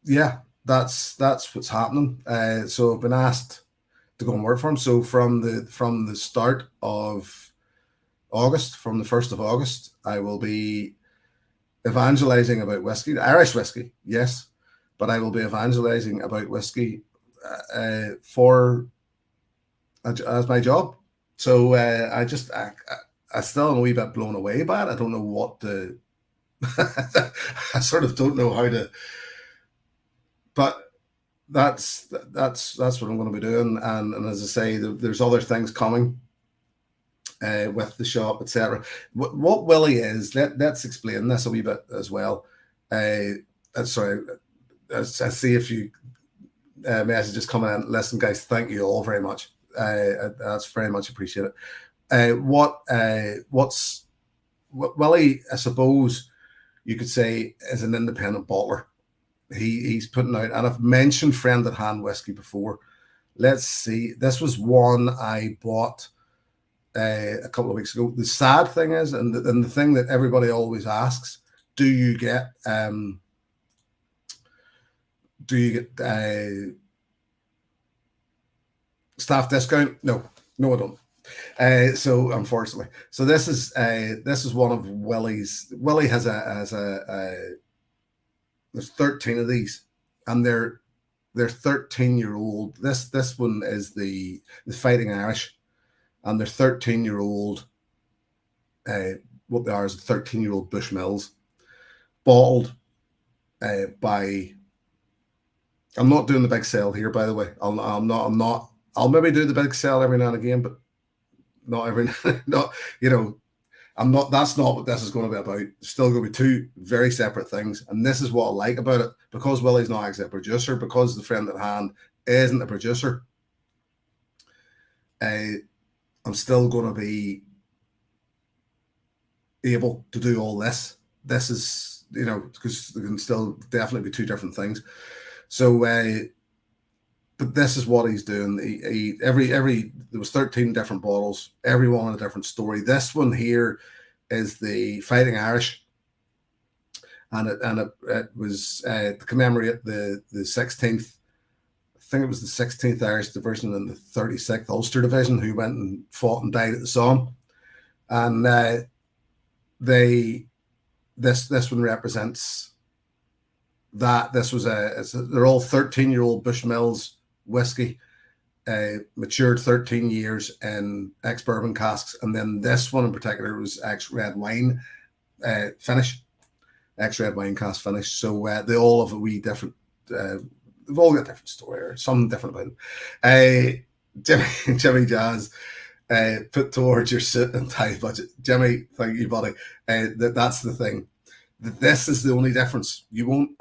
yeah, that's what's happening. So I've been asked to go and work for him. So from the start of August, from the 1st of August, I will be evangelizing about whiskey, Irish whiskey, yes, but I will be evangelizing about whiskey as my job. So I still am a wee bit blown away by it. I don't know what to. I sort of don't know how to. But that's what I'm going to be doing, and as I say, there's other things coming with the shop, etc. What Willie is, let's explain this a wee bit as well. Sorry, I see a few messages coming in. Listen, guys, thank you all very much. That's very much appreciated. What's Willie, I suppose you could say, is an independent bottler. He's putting out, and I've mentioned Friend at Hand whiskey before. Let's see, this was one I bought a couple of weeks ago. The sad thing is, and the thing that everybody always asks, do you get staff discount? No, I don't. So unfortunately, so this is one of Willie's. Willie has there's 13 of these, and they're 13-year-old. This one is the Fighting Irish, and they're 13-year-old. What they are is 13-year-old Bushmills, bottled by. I'm not doing the big sale here, by the way. I'm not. I'll maybe do the big sale every now and again, but not every. Not I'm not. That's not what this is going to be about. It's still going to be two very separate things, and this is what I like about it, because Willie's not actually a producer, because the Friend at Hand isn't a producer. I'm still going to be able to do all this. This is, because there can still definitely be two different things. So, but this is what he's doing. There was 13 different bottles, every one a different story. This one here is the Fighting Irish, and it was to commemorate the 16th. I think it was the 16th Irish Division and the 36th Ulster Division who went and fought and died at the Somme, and this one represents that. This was they're all 13-year-old Bushmills whiskey, matured 13 years in ex-bourbon casks, and then this one in particular was ex-red wine finish, ex-red wine cask finish. So they all have a wee different. They've all got a different story or something different about them. Jimmy Jazz, put towards your suit and tie budget. Jimmy, thank you, buddy. That's the thing. This is the only difference. You won't.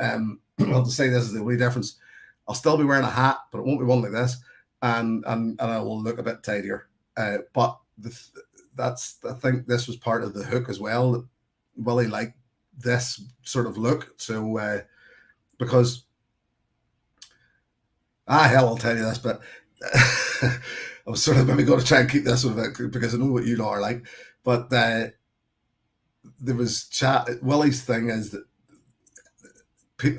Well, to say this is the only difference, I'll still be wearing a hat, but it won't be one like this, and I will look a bit tidier. But that's, I think this was part of the hook as well. That Willie liked this sort of look. So because hell, I'll tell you this, but I was sort of maybe going to try and keep this one a bit because I know what you lot are like. But there was chat. Willie's thing is that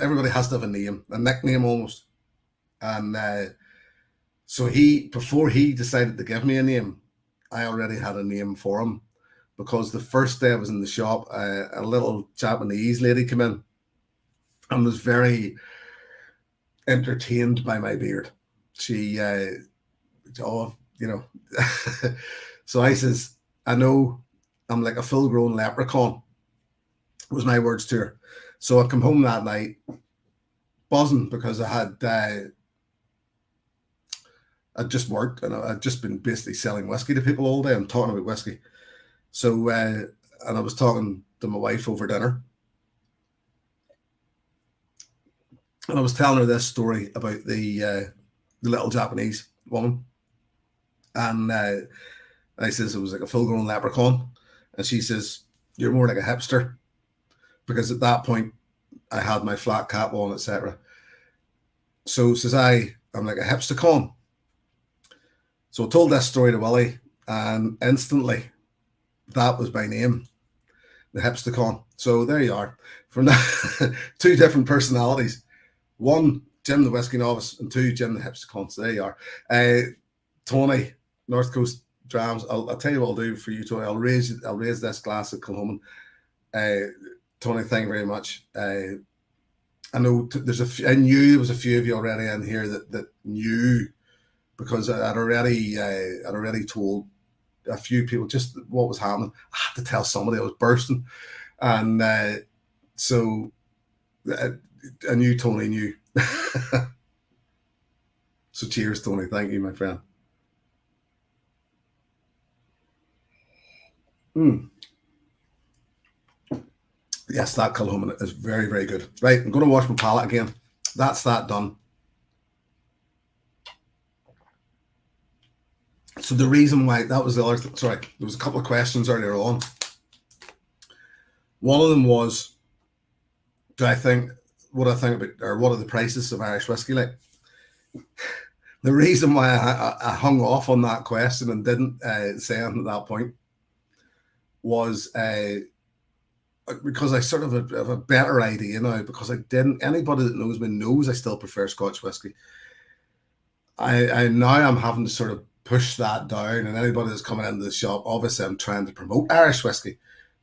everybody has to have a name, a nickname almost. And so before he decided to give me a name, I already had a name for him, because the first day I was in the shop, a little Japanese lady came in and was very entertained by my beard. She, so I says, I know I'm like a full-grown leprechaun, was my words to her. So I come home that night buzzing because I had I'd just worked and I'd just been basically selling whiskey to people all day and talking about whiskey. So and I was talking to my wife over dinner, and I was telling her this story about the little Japanese woman, and I says it was like a full-grown leprechaun, and she says, "You're more like a hipster," because at that point I had my flat cap on, etc. So says I'm like a hipster-con. So I told this story to Willie, and instantly that was my name, the hipster-con. So there you are. From that, two different personalities. One, Jim the Whisky Novice, and two, Jim the hipster-con. So there you are. Tony, North Coast Drams. I'll tell you what I'll do for you, Tony. I'll raise this glass at Kilhoman. Tony, thank you very much. I know I knew there was a few of you already in here that knew, because I'd already told a few people just what was happening. I had to tell somebody I was bursting, and so I knew Tony knew. So cheers, Tony. Thank you, my friend. Yes, that Kilhoman is very, very good. Right, I'm going to wash my palate again. That's that done. So the reason why that was the other sorry, there was a couple of questions earlier on. One of them was, what I think about, or what are the prices of Irish whiskey like? The reason why I hung off on that question and didn't say anything at that point was because I sort of have a better idea now, because I didn't. Anybody that knows me knows I still prefer Scotch whiskey. I'm having to sort of push that down, and anybody that's coming into the shop, obviously I'm trying to promote Irish whiskey,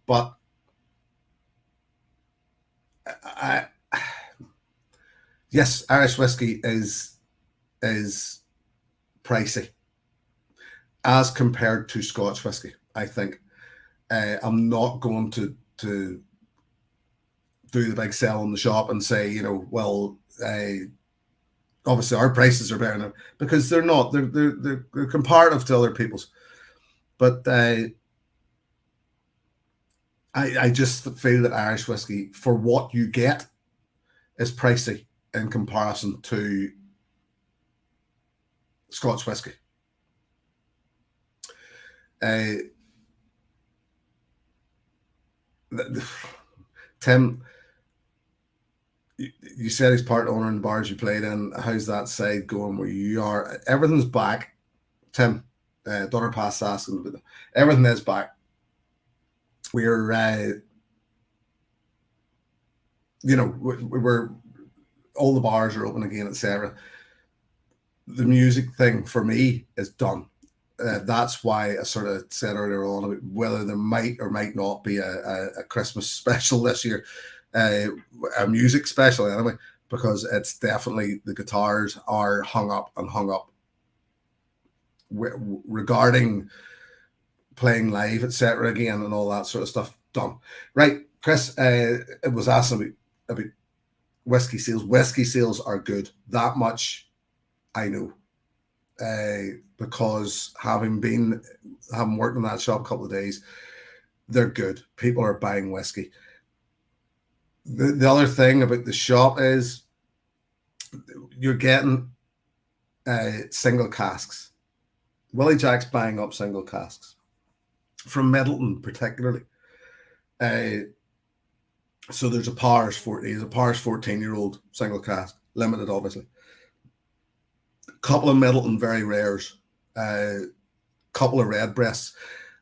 but yes, Irish whiskey is pricey as compared to Scotch whiskey. I think I'm not going to do the big sell in the shop and say, well, obviously our prices are better now, because they're not. They're comparative to other people's. But I just feel that Irish whiskey, for what you get, is pricey in comparison to Scotch whiskey. Tim, you said he's part owner in the bars you played in. How's that side going where you are? Everything's back, Tim. Daughter Pass asking about them. Everything is back. We're we're all the bars are open again, etc. The music thing for me is done. That's why I sort of said earlier on about whether there might or might not be a Christmas special this year, a music special anyway, because it's definitely the guitars are hung up and hung up regarding playing live, etc. again, and all that sort of stuff. Done. Right, Chris, it was asking about whiskey sales. Whiskey sales are good. That much I know. Because having worked in that shop a couple of days, they're good. People are buying whiskey. The other thing about the shop is you're getting single casks. Willie Jack's buying up single casks from Middleton, particularly. So there's a Powers 40, there's a Powers 14-year-old single cask, limited, obviously. Couple of Middleton very rares, couple of Redbreasts,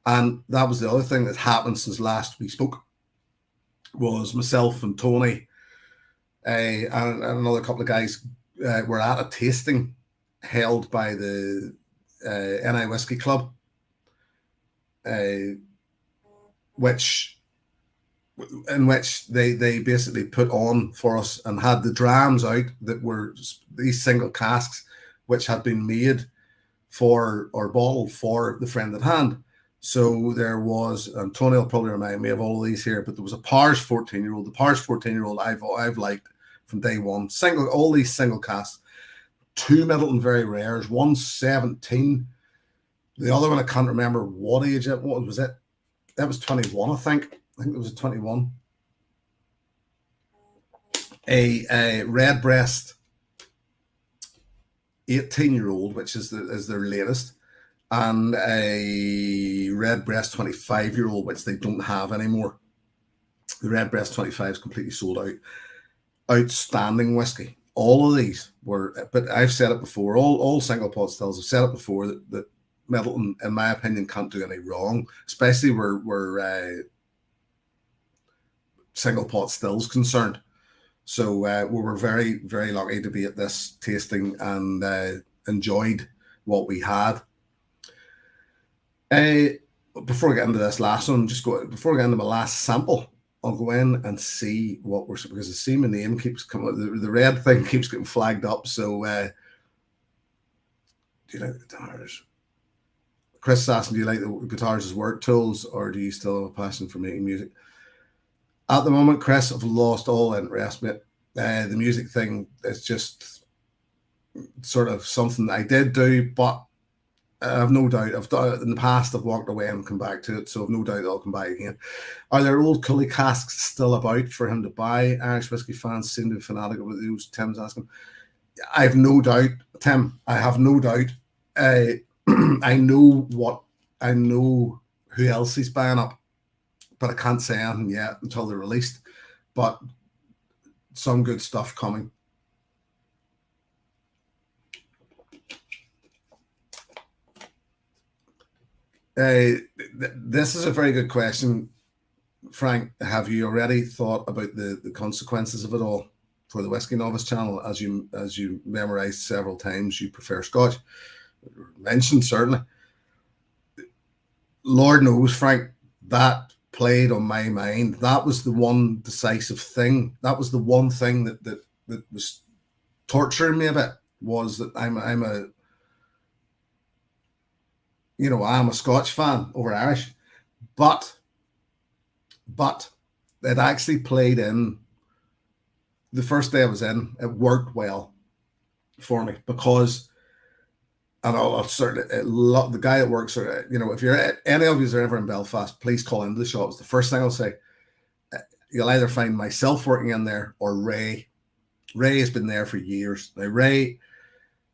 and that was the other thing that happened since last we spoke. Was myself and Tony and another couple of guys were at a tasting held by the N.A.S. Whiskey Club, in which they basically put on for us and had the drams out that were these single casks which had been made for or bottled for the friend at hand. So there was, and Tony will probably remind me of all of these here, but there was a Powers 14-year-old. The Powers 14-year-old I've liked from day one. All these single casks. Two Middleton very rares. One 17. The other one I can't remember what age it was. Was it? That was 21, I think. I think it was a 21. A Redbreast 18-year-old, which is their latest, and a Redbreast 25-year-old, which they don't have anymore. The Redbreast 25 is completely sold out. Outstanding whiskey. All of these were, but I've said it before, all single pot stills, I've said it before, that Middleton, in my opinion, can't do any wrong, especially where single pot stills concerned. So we were very, very lucky to be at this tasting and enjoyed what we had. Before I get into this last one, before I get into my last sample, I'll go in and see what we're, because I see my name keeps coming, the red thing keeps getting flagged up. So, do you like the guitars? Chris is asking, do you like the guitars as work tools, or do you still have a passion for making music? At the moment, Chris, I've lost all interest in it. The music thing is just sort of something I did do, but I've no doubt I've done in the past. I've walked away and come back to it, so I've no doubt I'll come back again. Are there old Cully casks still about for him to buy? Irish whiskey fans seem to be fanatical with those. Tim's asking. I've no doubt, Tim. I have no doubt. I know who else he's buying up, but I can't say anything yet until they're released. But some good stuff coming. This is a very good question, Frank. Have you already thought about the consequences of it all for the Whiskey Novice channel? As you memorized several times, you prefer Scotch. Mentioned certainly. Lord knows, Frank, that played on my mind. That was the one decisive thing. That was the one thing that was torturing me a bit, was that I'm a Scotch fan over Irish, but it actually played in. The first day I was in, it worked well for me, because, and I'll certainly, the guy that works, if you're any of you are ever in Belfast, please call into the shop. It's the first thing I'll say. You'll either find myself working in there or Ray. Ray has been there for years. Now, Ray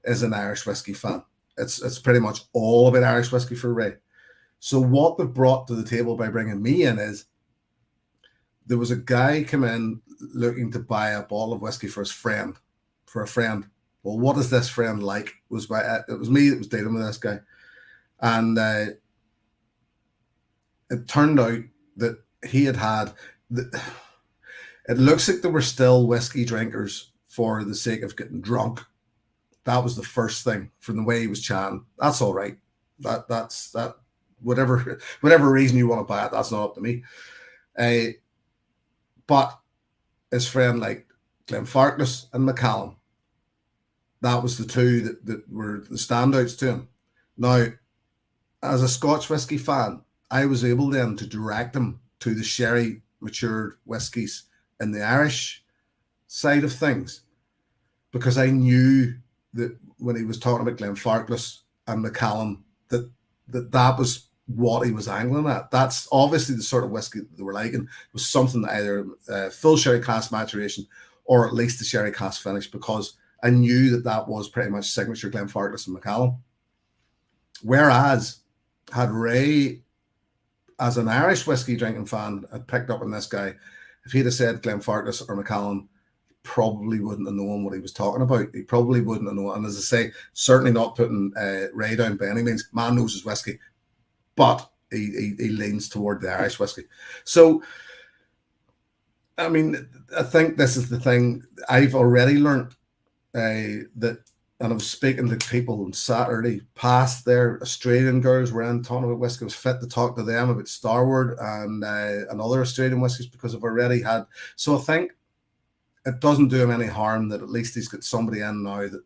is an Irish whiskey fan. It's pretty much all about Irish whiskey for Ray. So what they've brought to the table by bringing me in is, there was a guy come in looking to buy a bottle of whiskey for a friend. Well, what is this friend like? It was me that was dealing with this guy. And it turned out that he had It looks like they were still whiskey drinkers for the sake of getting drunk. That was the first thing from the way he was chatting. That's all right. That's that. Whatever reason you want to buy it, that's not up to me. But his friend like Glenfarclas and Macallan, that was the two that were the standouts to him. Now, as a Scotch whisky fan, I was able then to direct him to the sherry matured whiskies in the Irish side of things, because I knew that when he was talking about Glenfarclas and Macallan, that was what he was angling at. That's obviously the sort of whiskey that they were liking. It was something that either full sherry cask maturation or at least the sherry cask finish, because I knew that was pretty much signature Glenfarclas and Macallan. Whereas, had Ray, as an Irish whiskey drinking fan, had picked up on this guy, if he'd have said Glenfarclas or Macallan, probably wouldn't have known what he was talking about. He probably wouldn't have known. And as I say, certainly not putting Ray down by any means. Man knows his whiskey, but he leans toward the Irish whiskey. So, I mean, I think this is the thing. I've already learned that, and I was speaking to people on Saturday past their Australian girls were in talking about whiskey. I was fit to talk to them about Starward and other Australian whiskies, because I've already had. So I think it doesn't do him any harm that at least he's got somebody in now that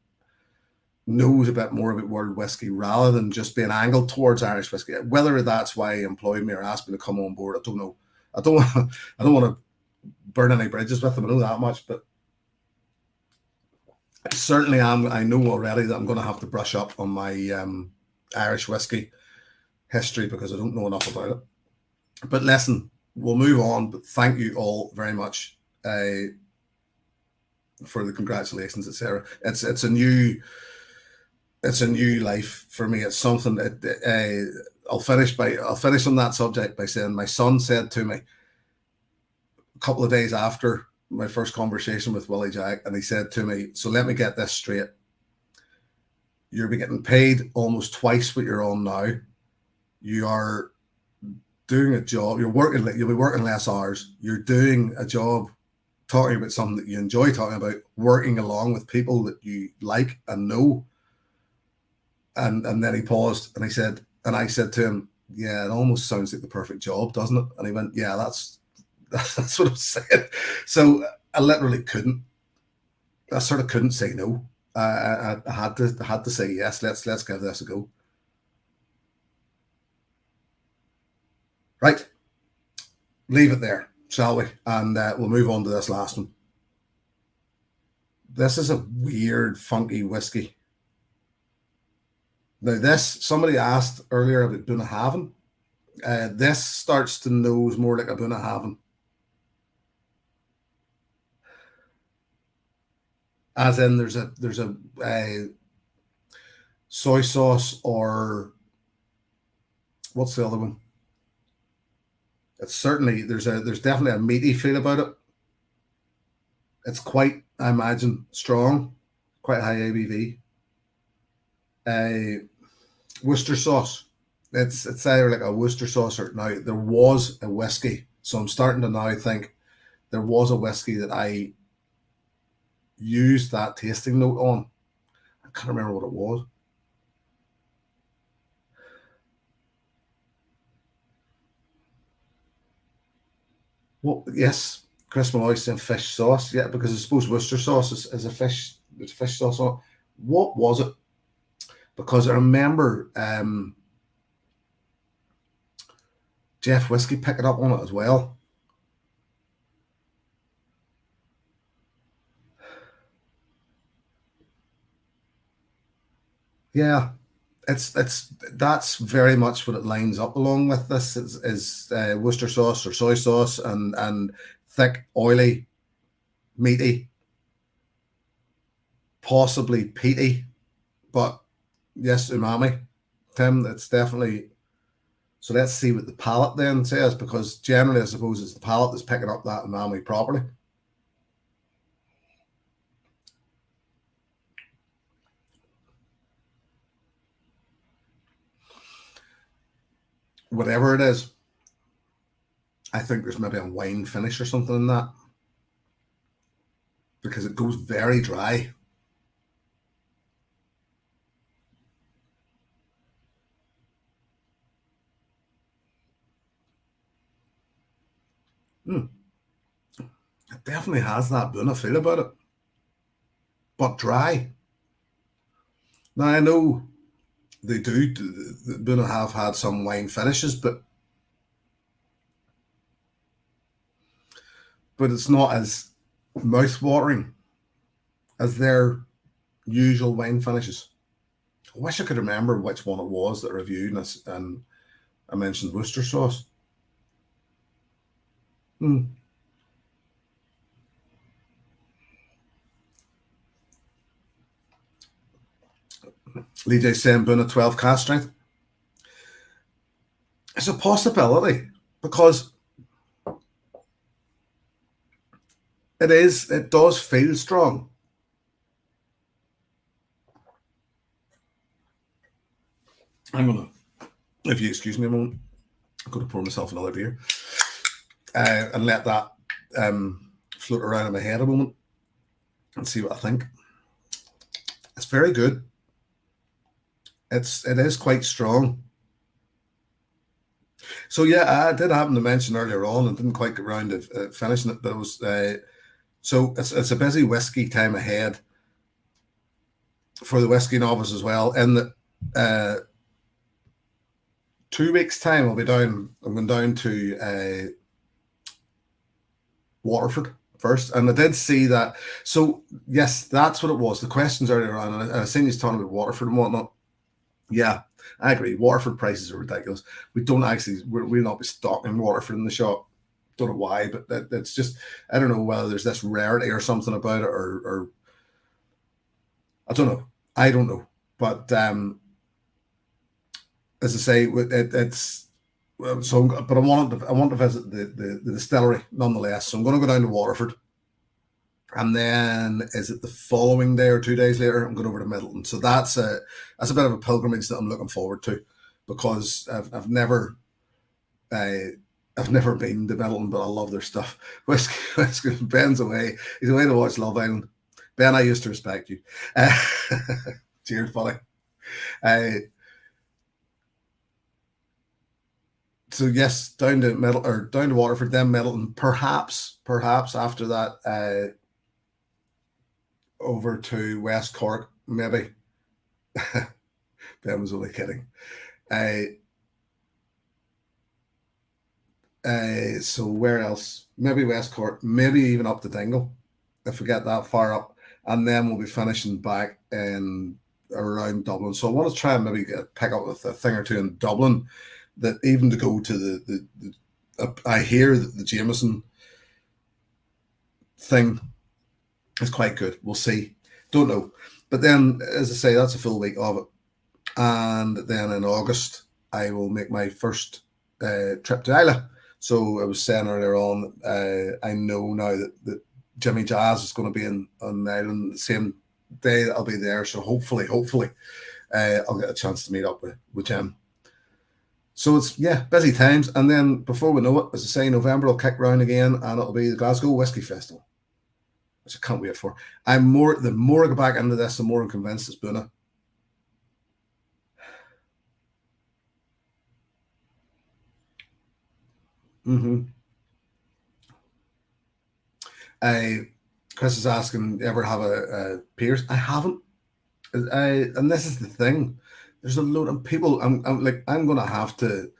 knows a bit more about world whiskey rather than just being angled towards Irish whiskey. Whether that's why he employed me or asked me to come on board, I don't know. I don't want to burn any bridges with him. I know that much, but certainly I know already that I'm going to have to brush up on my Irish whiskey history, because I don't know enough about it. But listen, we'll move on. But thank you all very much for the congratulations, etc. It's a new life for me. It's something that I'll finish on that subject by saying my son said to me a couple of days after my first conversation with Willie Jack, and he said to me, "So let me get this straight. You're getting paid almost twice what you're on now. You are doing a job. You'll be working less hours. You're doing a job, talking about something that you enjoy talking about, working along with people that you like and know." And then he paused and I said to him, "Yeah, it almost sounds like the perfect job, doesn't it?" And he went, "Yeah, that's what I'm saying." So I literally couldn't. I sort of couldn't say no. I had to say yes. Let's give this a go. Right, leave it there, shall we? And we'll move on to this last one. This is a weird, funky whiskey. Now, somebody asked earlier about Bunnahabhain. This starts to nose more like a Bunnahabhain. As in, there's a soy sauce, or what's the other one? It's certainly there's definitely a meaty feel about it. It's quite, I imagine, strong, quite high ABV. Worcester sauce. It's either like a Worcester sauce or now there was a whiskey. So I'm starting to now think there was a whiskey that I used that tasting note on. I can't remember what it was. Well, yes, Chris Malloy saying fish sauce. Yeah, because I suppose Worcester sauce is a fish. There's fish sauce on. What was it? Because I remember Jeff Whisky picking up on it as well. Yeah, that's very much what it lines up along with. This is Worcester sauce or soy sauce, and thick, oily, meaty, possibly peaty, but yes, umami. Tim, it's definitely. So let's see what the palate then says, because generally I suppose it's the palate that's picking up that umami properly. Whatever it is, I think there's maybe a wine finish or something in that. because it goes very dry. Mm, it definitely has that Buna feel about it, but dry. Now I know they do. The Buna have had some wine finishes, but it's not as mouth-watering as their usual wine finishes. I wish I could remember which one it was that I reviewed, and I mentioned Worcester sauce. Hmm. Lee J saying Buna 12 cast strength. It's a possibility because it does feel strong. I'm gonna, if you excuse me a moment, I'm gonna pour myself another beer and let that float around in my head a moment and see what I think. It's very good. It is quite strong. So yeah, I did happen to mention earlier on and didn't quite get around to finishing it, but it was so it's a busy whiskey time ahead for the Whisky Novice as well. In the 2 weeks' time, I'll be down. I'm going down to Waterford first, and I did see that. So yes, that's what it was. The questions earlier on, and I seen you talking about Waterford and whatnot. Yeah, I agree. Waterford prices are ridiculous. We don't actually. We'll not be stocking Waterford in the shop. Don't know why, but it's just I don't know whether there's this rarity or something about it, or I don't know. I don't know, but as I say, it's so. But I want to visit the distillery nonetheless. So I'm going to go down to Waterford, and then is it the following day or 2 days later? I'm going over to Middleton. So that's a bit of a pilgrimage that I'm looking forward to, because I've never. I've never been to Middleton, but I love their stuff. Whiskey, Ben's away. He's away to watch Love Island. Ben, I used to respect you. Uh, cheers, buddy. Uh, so yes, down to Waterford, then Middleton. Perhaps after that, over to West Cork, maybe. Ben was only kidding. So where else? Maybe West Cork, maybe even up to Dingle, if we get that far up, and then we'll be finishing back in around Dublin. So I want to try and maybe pick up with a thing or two in Dublin. That even to go to I hear that the Jameson thing is quite good. We'll see. Don't know. But then, as I say, that's a full week of it. And then in August, I will make my first trip to Islay. So I was saying earlier on, I know now that Jimmy Jazz is going to be on Ireland the same day that I'll be there. So hopefully, I'll get a chance to meet up with Jim. So it's busy times, and then before we know it, as I say, November will kick round again, and it'll be the Glasgow Whisky Festival, which I can't wait for. The more I go back into this, the more I'm convinced it's Buna. Mm-hmm. I Chris is asking, ever have a Pierce? I haven't. And this is the thing. There's a load of people. I'm like, I'm gonna have to.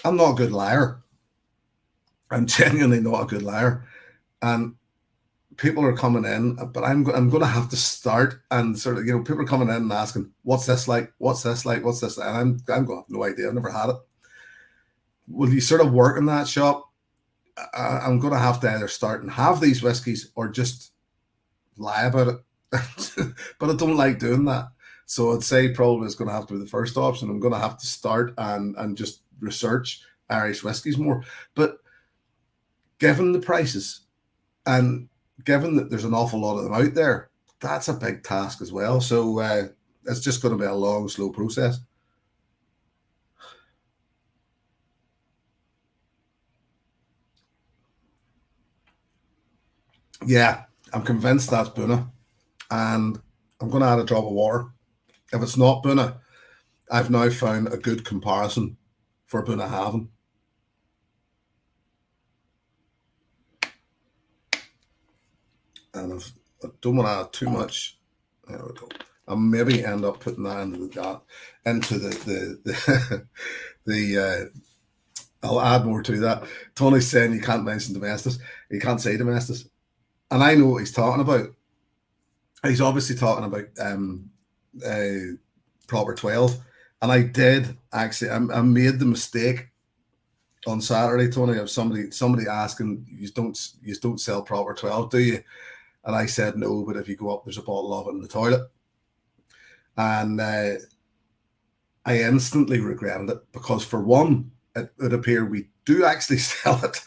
I'm not a good liar. I'm genuinely not a good liar, and people are coming in, but I'm going to have to start and sort of, people are coming in and asking, "What's this like? What's this like? What's this?" Like? And I'm going, "No idea. I've never had it." Will you sort of work in that shop? I'm going to have to either start and have these whiskies or just lie about it. But I don't like doing that. So I'd say probably it's going to have to be the first option. I'm going to have to start and just research Irish whiskies more. But given the prices and given that there's an awful lot of them out there, that's a big task as well. So it's just going to be a long, slow process. Yeah. I'm convinced that's Buna, and I'm going to add a drop of water. If it's not Buna, I've now found a good comparison for Buna Haven. And if I don't want to add too much, there we go. I'll maybe end up putting that into the I'll add more to that. Tony's saying you can't mention domestic. You can't say domestic. And I know what he's talking about. He's obviously talking about proper 12. And I did actually, I made the mistake on Saturday, Tony, of somebody asking, you don't sell proper 12, do you? And I said no, but if you go up, there's a bottle of it in the toilet. And I instantly regretted it because, for one, it would appear we do actually sell it.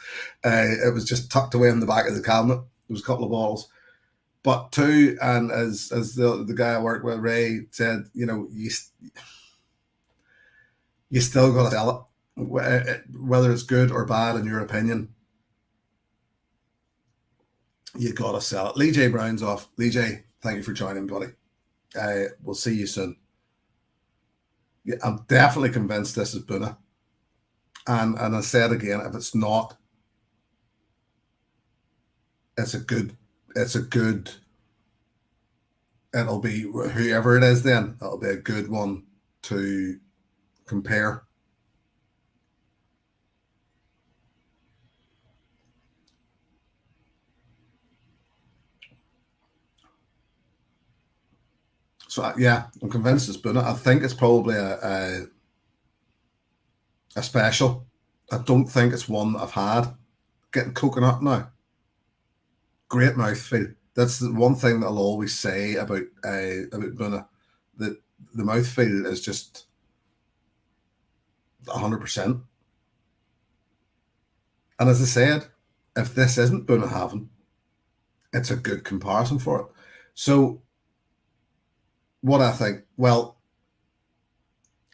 It was just tucked away in the back of the cabinet. There was a couple of bottles. But two, and as the guy I work with, Ray, said, you still got to sell it, whether it's good or bad in your opinion. You got to sell it. Lee J. Brown's off. Lee J., thank you for joining, buddy. We'll see you soon. Yeah, I'm definitely convinced this is Buna. And I said again, if it's not, it's a good, it'll be whoever it is then, it'll be a good one to compare. So yeah, I'm convinced it's Buna. I think it's probably a special. I don't think it's one that I've had. Getting coconut now. Great mouthfeel. That's the one thing that I'll always say about Buna. That the mouthfeel is just 100%. And as I said, if this isn't Buna Haven, it's a good comparison for it. So what I think, well,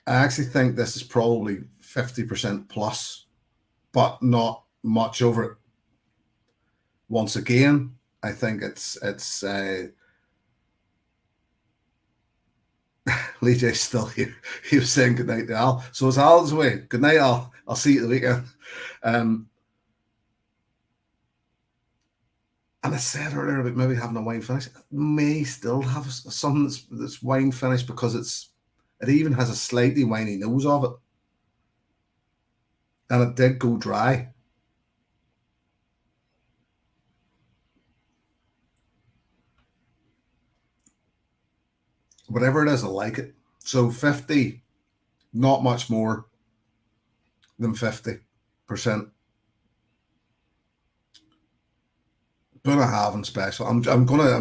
I actually think this is probably 50% plus, but not much over it. Once again, I think it's Lee J's still here. He was saying good night to Al. So it's Al's way. Good night, Al. I'll see you at the weekend. And I said earlier about maybe having a wine finish. It may still have something that's wine finish because it even has a slightly winey nose of it. And it did go dry. Whatever it is, I like it. So 50, not much more than 50%. Buna Haven special. I'm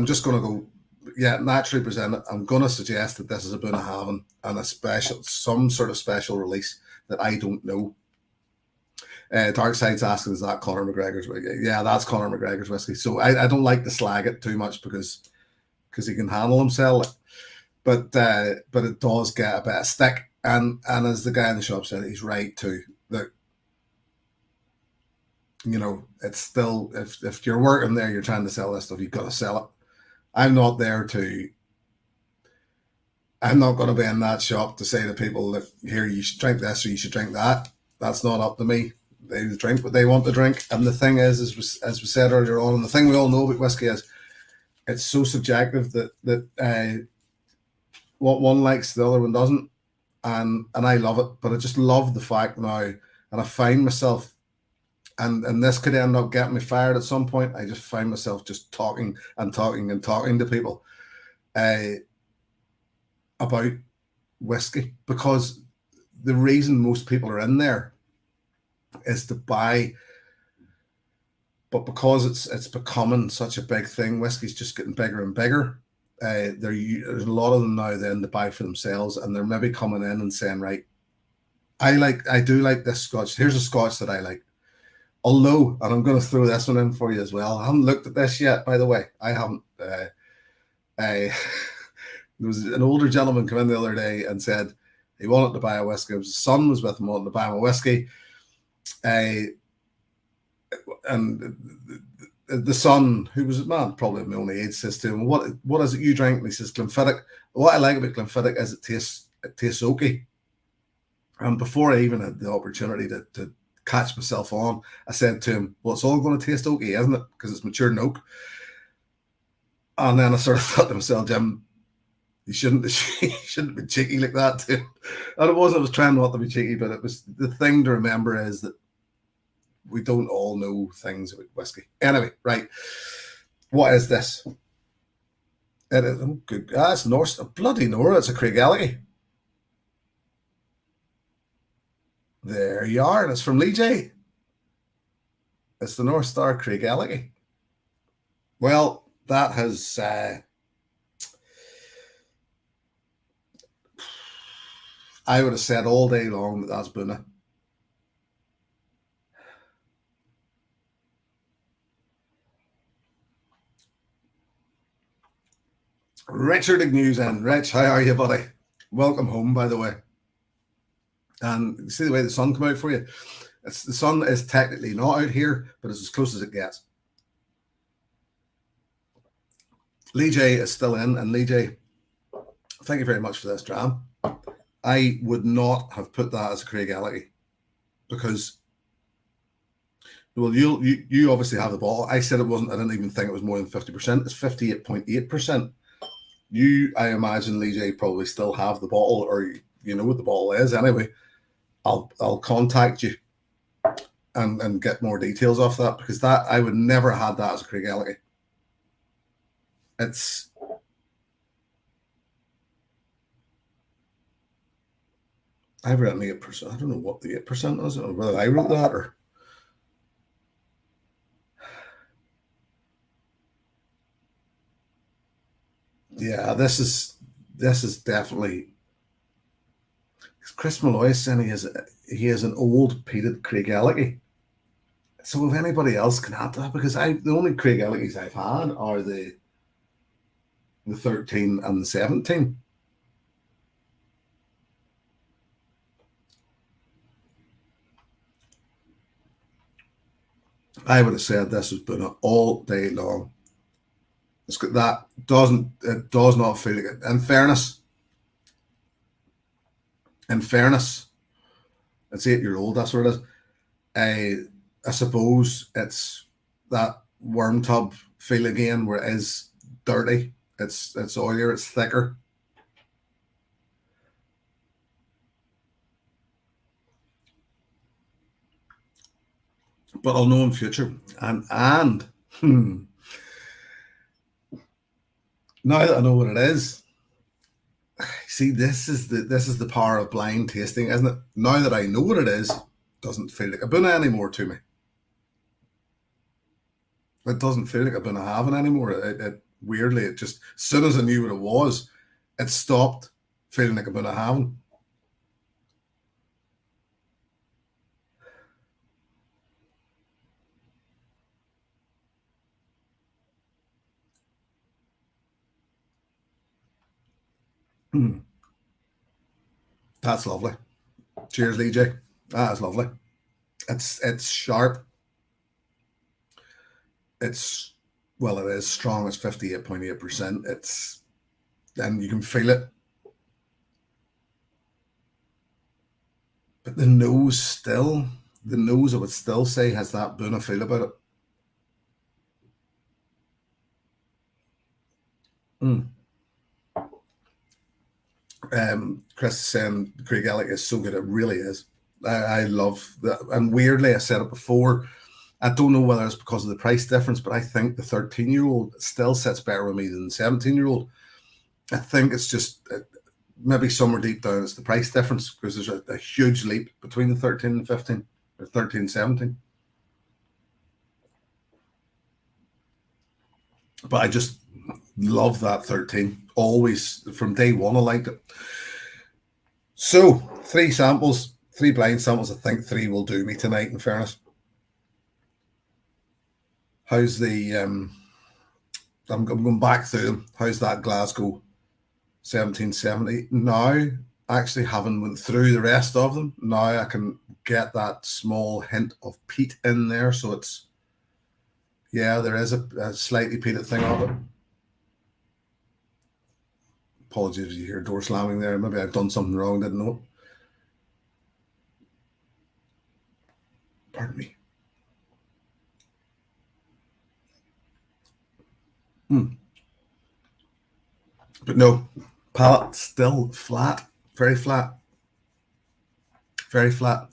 just gonna go, yeah, naturally present it. I'm gonna suggest that this is a Buna Haven and some sort of special release that I don't know. Darkside's asking, is that Conor McGregor's whiskey? Yeah, that's Conor McGregor's whiskey. So I don't like to slag it too much because he can handle himself. But it does get a bit of stick. And as the guy in the shop said, he's right too. That it's still, if you're working there, you're trying to sell this stuff, you've got to sell it. I'm not going to be in that shop to say to people that here, you should drink this or you should drink that. That's not up to me. They drink what they want to drink. And the thing is, as we said earlier on, and the thing we all know about whiskey is it's so subjective that what one likes, the other one doesn't. And I love it, but I just love the fact now, and I find myself, and this could end up getting me fired at some point. I just find myself just talking to people about whiskey, because the reason most people are in there is to buy, but because it's becoming such a big thing, whiskey's just getting bigger and bigger. There's a lot of them now then to buy for themselves, and they're maybe coming in and saying, right, I do like this Scotch. Here's a Scotch that I like. Although, and I'm going to throw this one in for you as well. I haven't looked at this yet, by the way. I haven't. There was an older gentleman come in the other day and said he wanted to buy a whiskey. His son was with him, wanting to buy him a whiskey. And the son, who was a man probably of my own age, says to him, what is it you drink? And he says, Glenfiddich. What I like about Glenfiddich is it tastes oaky. And before I even had the opportunity to catch myself on, I said to him, well, it's all going to taste oaky, isn't it? Because it's matured in oak. And then I sort of thought to myself, Jim, you shouldn't be cheeky like that too. And I was trying not to be cheeky, but it was the thing to remember is that we don't all know things about whiskey. Anyway, right. What is this? It is, oh, good. It's Norse. Bloody Nora. It's a Craigellachie. There you are. And it's from Lee J. It's the North Star Craigellachie. Well, that has I would have said all day long that that's Buna. Richard Ignews and Rich, how are you, buddy? Welcome home, by the way. And you see the way the sun come out for you? The sun is technically not out here, but it's as close as it gets. Lee J is still in, and Lee J, thank you very much for this dram. I would not have put that as a Craigellachie because, well, you obviously have the bottle. I said it wasn't. I didn't even think it was more than 50%. It's 58.8%. I imagine, Lee J, probably still have the bottle, or you know what the bottle is anyway. I'll contact you and get more details off that, because that I would never have had that as a Craigellachie. I've written 8%. I don't know what the 8% is, or whether I wrote that or. Yeah, this is definitely. Chris Malloy is saying he has an old peated Craigellachie. So if anybody else can add that, because the only Craigellachie's I've had are the 13 and the 17. I would have said this has been all day long. It's got that it does not feel like it. In fairness, it's 8-year-old, that's what it is. I suppose it's that worm tub feel again, where it is dirty. It's oilier, it's thicker. But I'll know in future. And now that I know what it is, see, this is the power of blind tasting, isn't it? Now that I know what it is, it doesn't feel like a Buna anymore to me. It doesn't feel like a Buna having anymore. It weirdly, it just, as soon as I knew what it was, it stopped feeling like a Buna having. That's lovely. Cheers, Lee J. That is lovely. It's sharp. It is strong. It's 58.8%. And you can feel it. But the nose, I would still say, has that Buna feel about it. Chris is saying Craigellachie is so good. It really is. I love that. And weirdly, I said it before, I don't know whether it's because of the price difference, but I think the 13-year-old still sits better with me than the 17-year-old. I think it's just maybe somewhere deep down it's the price difference, because there's a huge leap between the 13 and 15, or 13 and 17. But I just love that 13. Always, from day one, I liked it. So, 3 samples, 3 blind samples. I think 3 will do me tonight, in fairness. How's the, I'm going back through them. How's that Glasgow 1770? Now, actually having went through the rest of them, now I can get that small hint of peat in there. So Yeah, there is a slightly peated thing of it. Apologies if you hear door slamming there. Maybe I've done something wrong, didn't know. Pardon me. Mm. But no, palate still flat, very flat, very flat.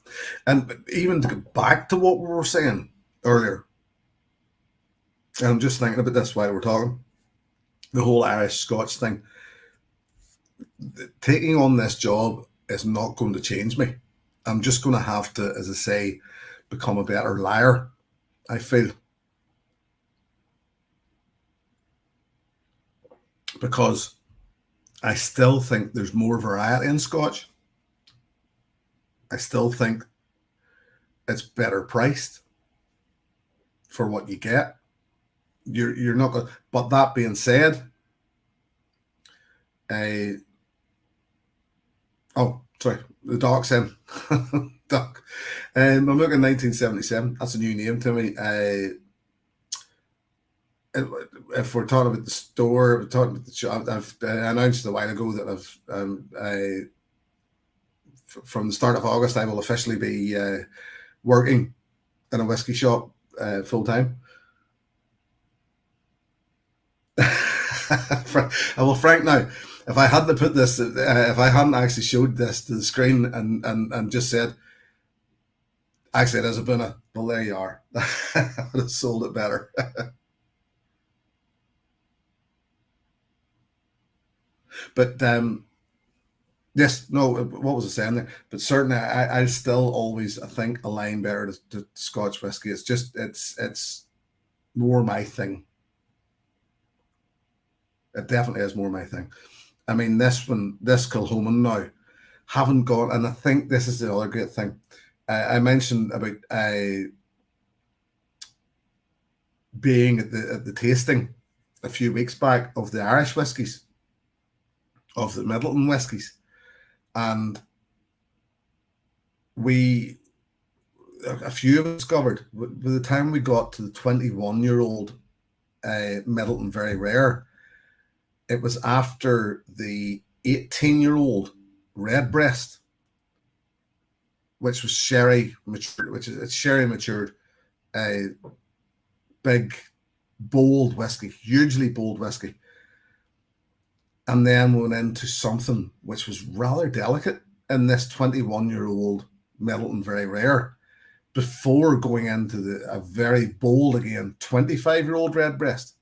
And even to go back to what we were saying earlier, and I'm just thinking about this while we're talking, the whole Irish Scotch thing. Taking on this job is not going to change me. I'm just going to have to, as I say, become a better liar, I feel. Because I still think there's more variety in Scotch. I still think it's better priced for what you get. You're not going. But that being said, I oh sorry, the Doc's in. Doc. I'm looking 1977. That's a new name to me. If we're talking about the store, we're talking about the shop. I've announced a while ago that from the start of August, I will officially be working in a whiskey shop full time. Well, Frank, now, if I hadn't put this, if I hadn't actually showed this to the screen and just said, actually, it is a Buna, well, there you are. I would have sold it better. But yes, no, what was I saying there? But certainly, I still always, I think, align better to Scotch whiskey. It's just, it's more my thing. It definitely is more my thing. I mean, this Kilhoman now, haven't gone, and I think this is the other great thing. I mentioned about being at the tasting a few weeks back of the Irish whiskies, of the Middleton whiskies, and we a few of us discovered by the time we got to the 21-year-old Middleton Very Rare, it was after the 18-year-old Redbreast, which was sherry matured, which is it's sherry matured, a big bold whiskey, hugely bold whiskey, and then went into something which was rather delicate in this 21-year-old Middleton Very Rare before going into a very bold again 25-year-old Redbreast.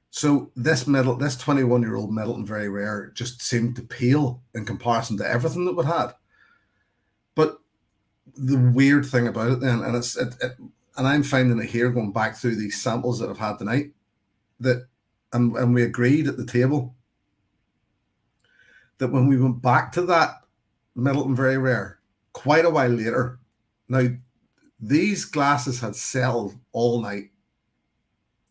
So this 21-year-old Middleton Very Rare just seemed to pale in comparison to everything that we had. But the weird thing about it then, and and I'm finding it here going back through these samples that I've had tonight, that and we agreed at the table that when we went back to that Middleton Very Rare quite a while later, now these glasses had settled all night.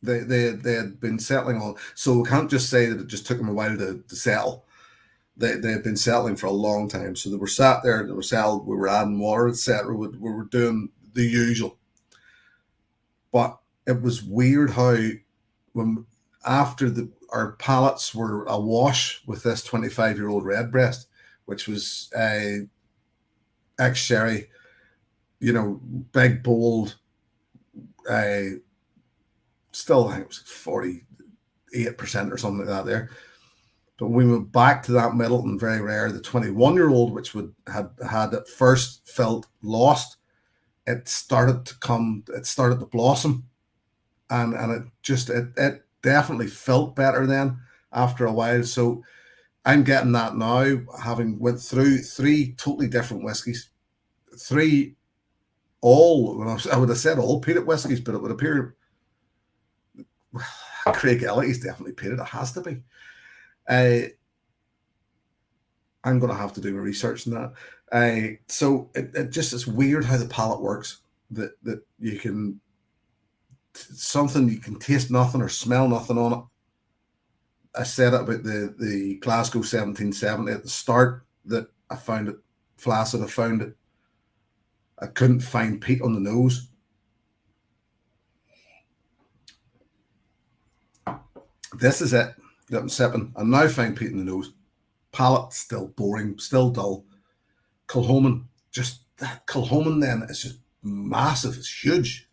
They had been settling on, so we can't just say that it just took them a while to settle. They had been settling for a long time, so they were sat there, they were settled. We were adding water, etc. We were doing the usual, but it was weird how when after our palates were awash with this 25-year-old Redbreast, which was a ex sherry, big bold, uh, still I think it was 48% or something like that there. But when we went back to that Middleton Very Rare, the 21-year-old, which had at first felt lost, it started to blossom, and it definitely felt better then after a while. So I'm getting that now, having went through three totally different whiskies, three I would have said all peated whiskies, but it would appear Craig Elliott's definitely peated. It has to be. I'm going to have to do my research on that. So it just is weird how the palate works. That you can something you can taste nothing or smell nothing on it. I said it about the Glasgow 1770 at the start that I found it flaccid. I couldn't find peat on the nose. This is it that I'm sipping. I'm now finding peat in the nose. Palate still boring, still dull. Kilchoman, just that Kilchoman then is just massive. It's huge.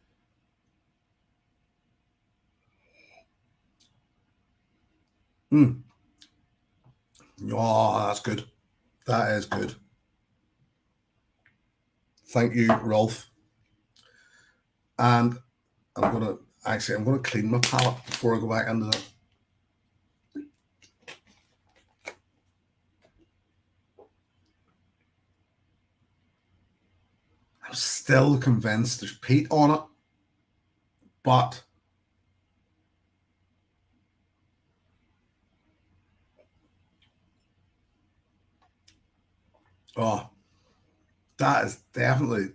Mm. Oh, that's good. That is good. Thank you, Rolf. And I'm gonna clean my palate before I go back into that. I'm still convinced there's peat on it, but oh, that is definitely,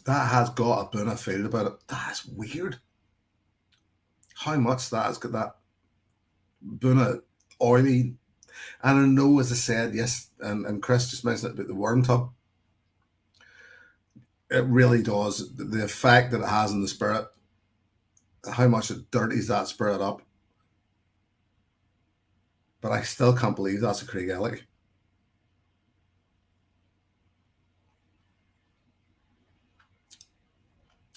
that has got a Buna feel about it. That's weird. How much that has got that Buna oily. And I know, as I said, yes, and Chris just mentioned it about the worm tub. It really does. The effect that it has on the spirit, how much it dirties that spirit up. But I still can't believe that's a Craigellachie.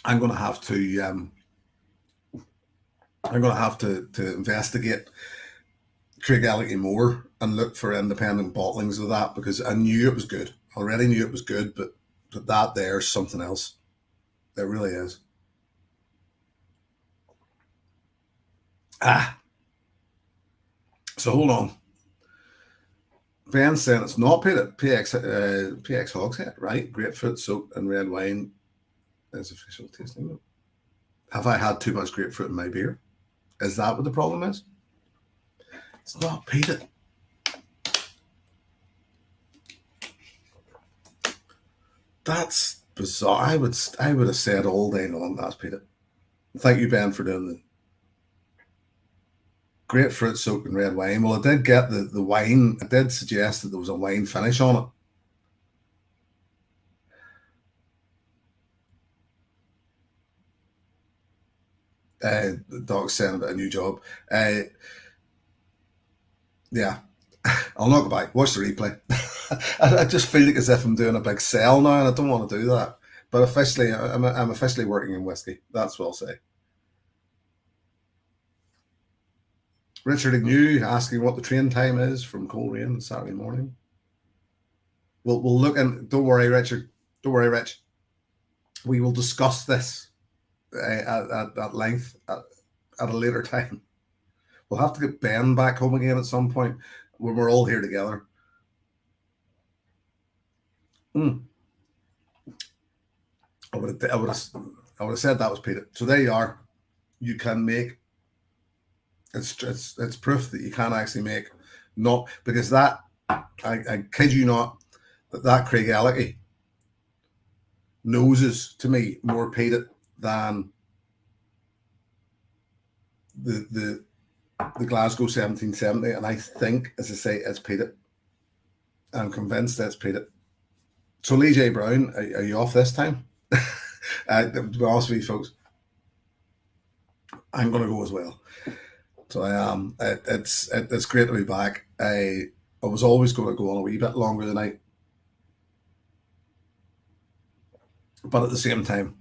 I'm going to have to. I'm going to have to investigate Craigellachie more and look for independent bottlings of that, because I knew it was good. I already knew it was good, but that there's something else. It really is. Ah, so hold on. Ben's saying it's not PX Hogshead, right? Grapefruit soaked in red wine is official tasting note. Have I had too much grapefruit in my beer? Is that what the problem is? It's not peated. That's bizarre. I would have said all day long that's peated. Thank you, Ben, for doing the grapefruit soaked in red wine. Well, I did get the wine. I did suggest that there was a wine finish on it. The dog's saying about a new job. Yeah, I'll not go back. Watch the replay. I just feel like as if I'm doing a big sell now, and I don't want to do that. But officially, I'm officially working in whiskey. That's what I'll say. Richard Agnew asking what the train time is from Coleraine Saturday morning. We'll look and don't worry, Richard. Don't worry, Rich. We will discuss this at length at a later time. We'll have to get Ben back home again at some point when we're all here together. Mm. I would have said that was Peter. So there you are. You can make it's proof that you can actually make not because that I kid you not that Craigellachie noses to me more peated than the Glasgow 1770, and I think, as I say, it's peated. I'm convinced that's peated. So Lee J. Brown, are you off this time? To be honest with you, folks, I'm going to go as well. So I am. It's great to be back. I was always going to go on a wee bit longer tonight, but at the same time,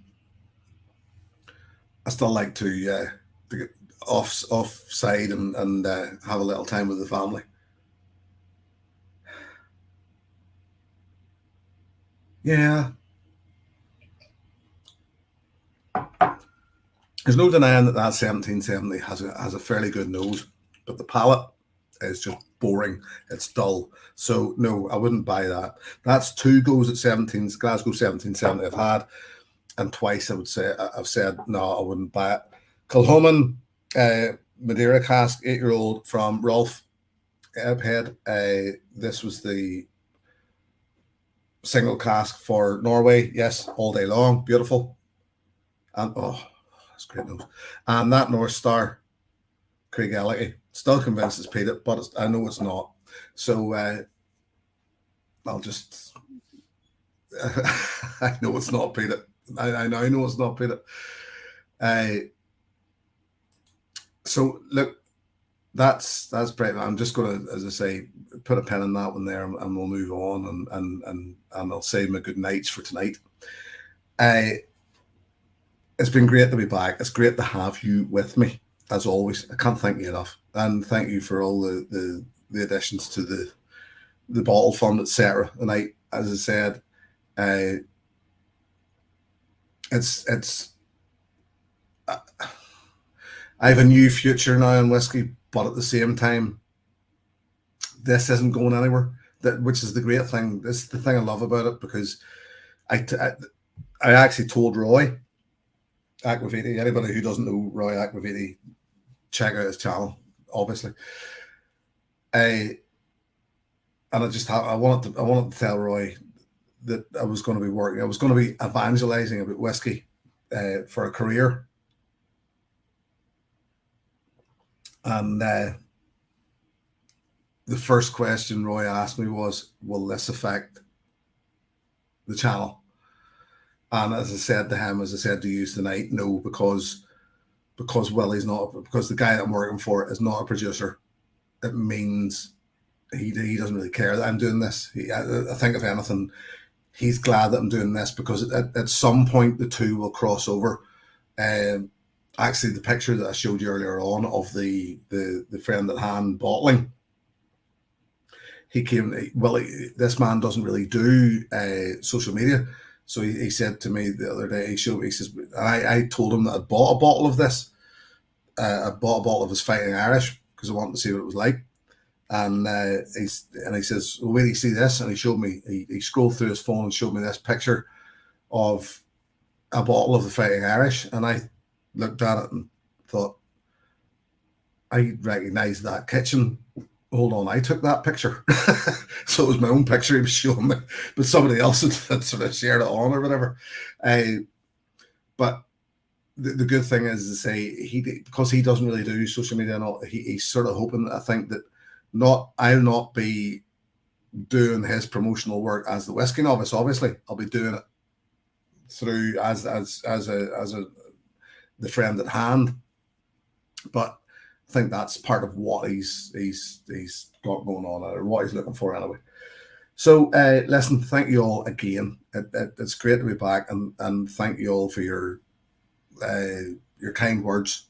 I still like to get offside and have a little time with the family. Yeah, there's no denying that 1770 has a fairly good nose, but the palate is just boring. It's dull. So no, I wouldn't buy that. That's two goes at 17 Glasgow 1770 I've had, and twice I would say I've said no, I wouldn't buy it. Kilchoman Madeira cask, 8-year-old from Rolf Ebhead. This was the single cask for Norway. Yes, all day long, beautiful, and oh, that's great news. And that North Star Craigellachie, still convinced it's peated, but I know it's not. So I'll just I know it's not peated. I know it's not peated. So look, That's great. I'm just going to, as I say, put a pin in that one there, and we'll move on, and I'll say my good nights for tonight. It's been great to be back. It's great to have you with me, as always. I can't thank you enough, and thank you for all the additions to the bottle fund, etc. And as I said, it's I have a new future now in whiskey, but at the same time, this isn't going anywhere. Which is the great thing. This is the thing I love about it, because I actually told Roy Aquaviti. Anybody who doesn't know Roy Aquaviti, check out his channel, obviously. And I wanted to tell Roy that I was going to be evangelizing about whiskey for a career. And the first question Roy asked me was, will this affect the channel? And as I said to him, as I said to you tonight, no, because Willie's not, because the guy that I'm working for is not a producer. It means he doesn't really care that I'm doing this. I think if anything, he's glad that I'm doing this, because at some point the two will cross over. Actually, the picture that I showed you earlier on of the friend at hand bottling, he came. Well, this man doesn't really do social media, so he said to me the other day. He says, I told him that I'd bought a bottle of this. I bought a bottle of his Fighting Irish because I wanted to see what it was like. And he says, well, wait till you see this. And he showed me, he scrolled through his phone and showed me this picture of a bottle of the Fighting Irish. And I looked at it and thought, I recognise that kitchen. Hold on, I took that picture. So it was my own picture he was showing me, but somebody else had sort of shared it on or whatever. But the good thing is to say, because he doesn't really do social media and all, he's sort of hoping, I think, that I'll not be doing his promotional work as the Whisky Novice. Obviously, I'll be doing it through as the friend at hand. But I think that's part of what he's got going on, or what he's looking for anyway. So listen, thank you all again. It's great to be back, and thank you all for your kind words.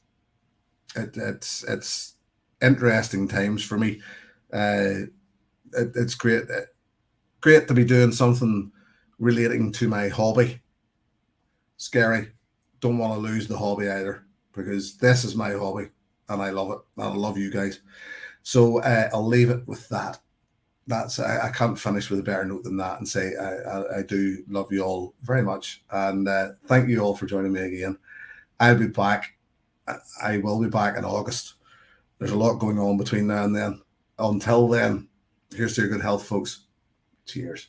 It's interesting times for me. It's great to be doing something relating to my hobby. Scary. Don't want to lose the hobby either, because this is my hobby and I love it, and I love you guys. So I'll leave it with that. I can't finish with a better note than that, and say I do love you all very much, and thank you all for joining me again. I'll be back. I will be back in August. There's a lot going on between now and then. Until then, here's to your good health, folks. Cheers.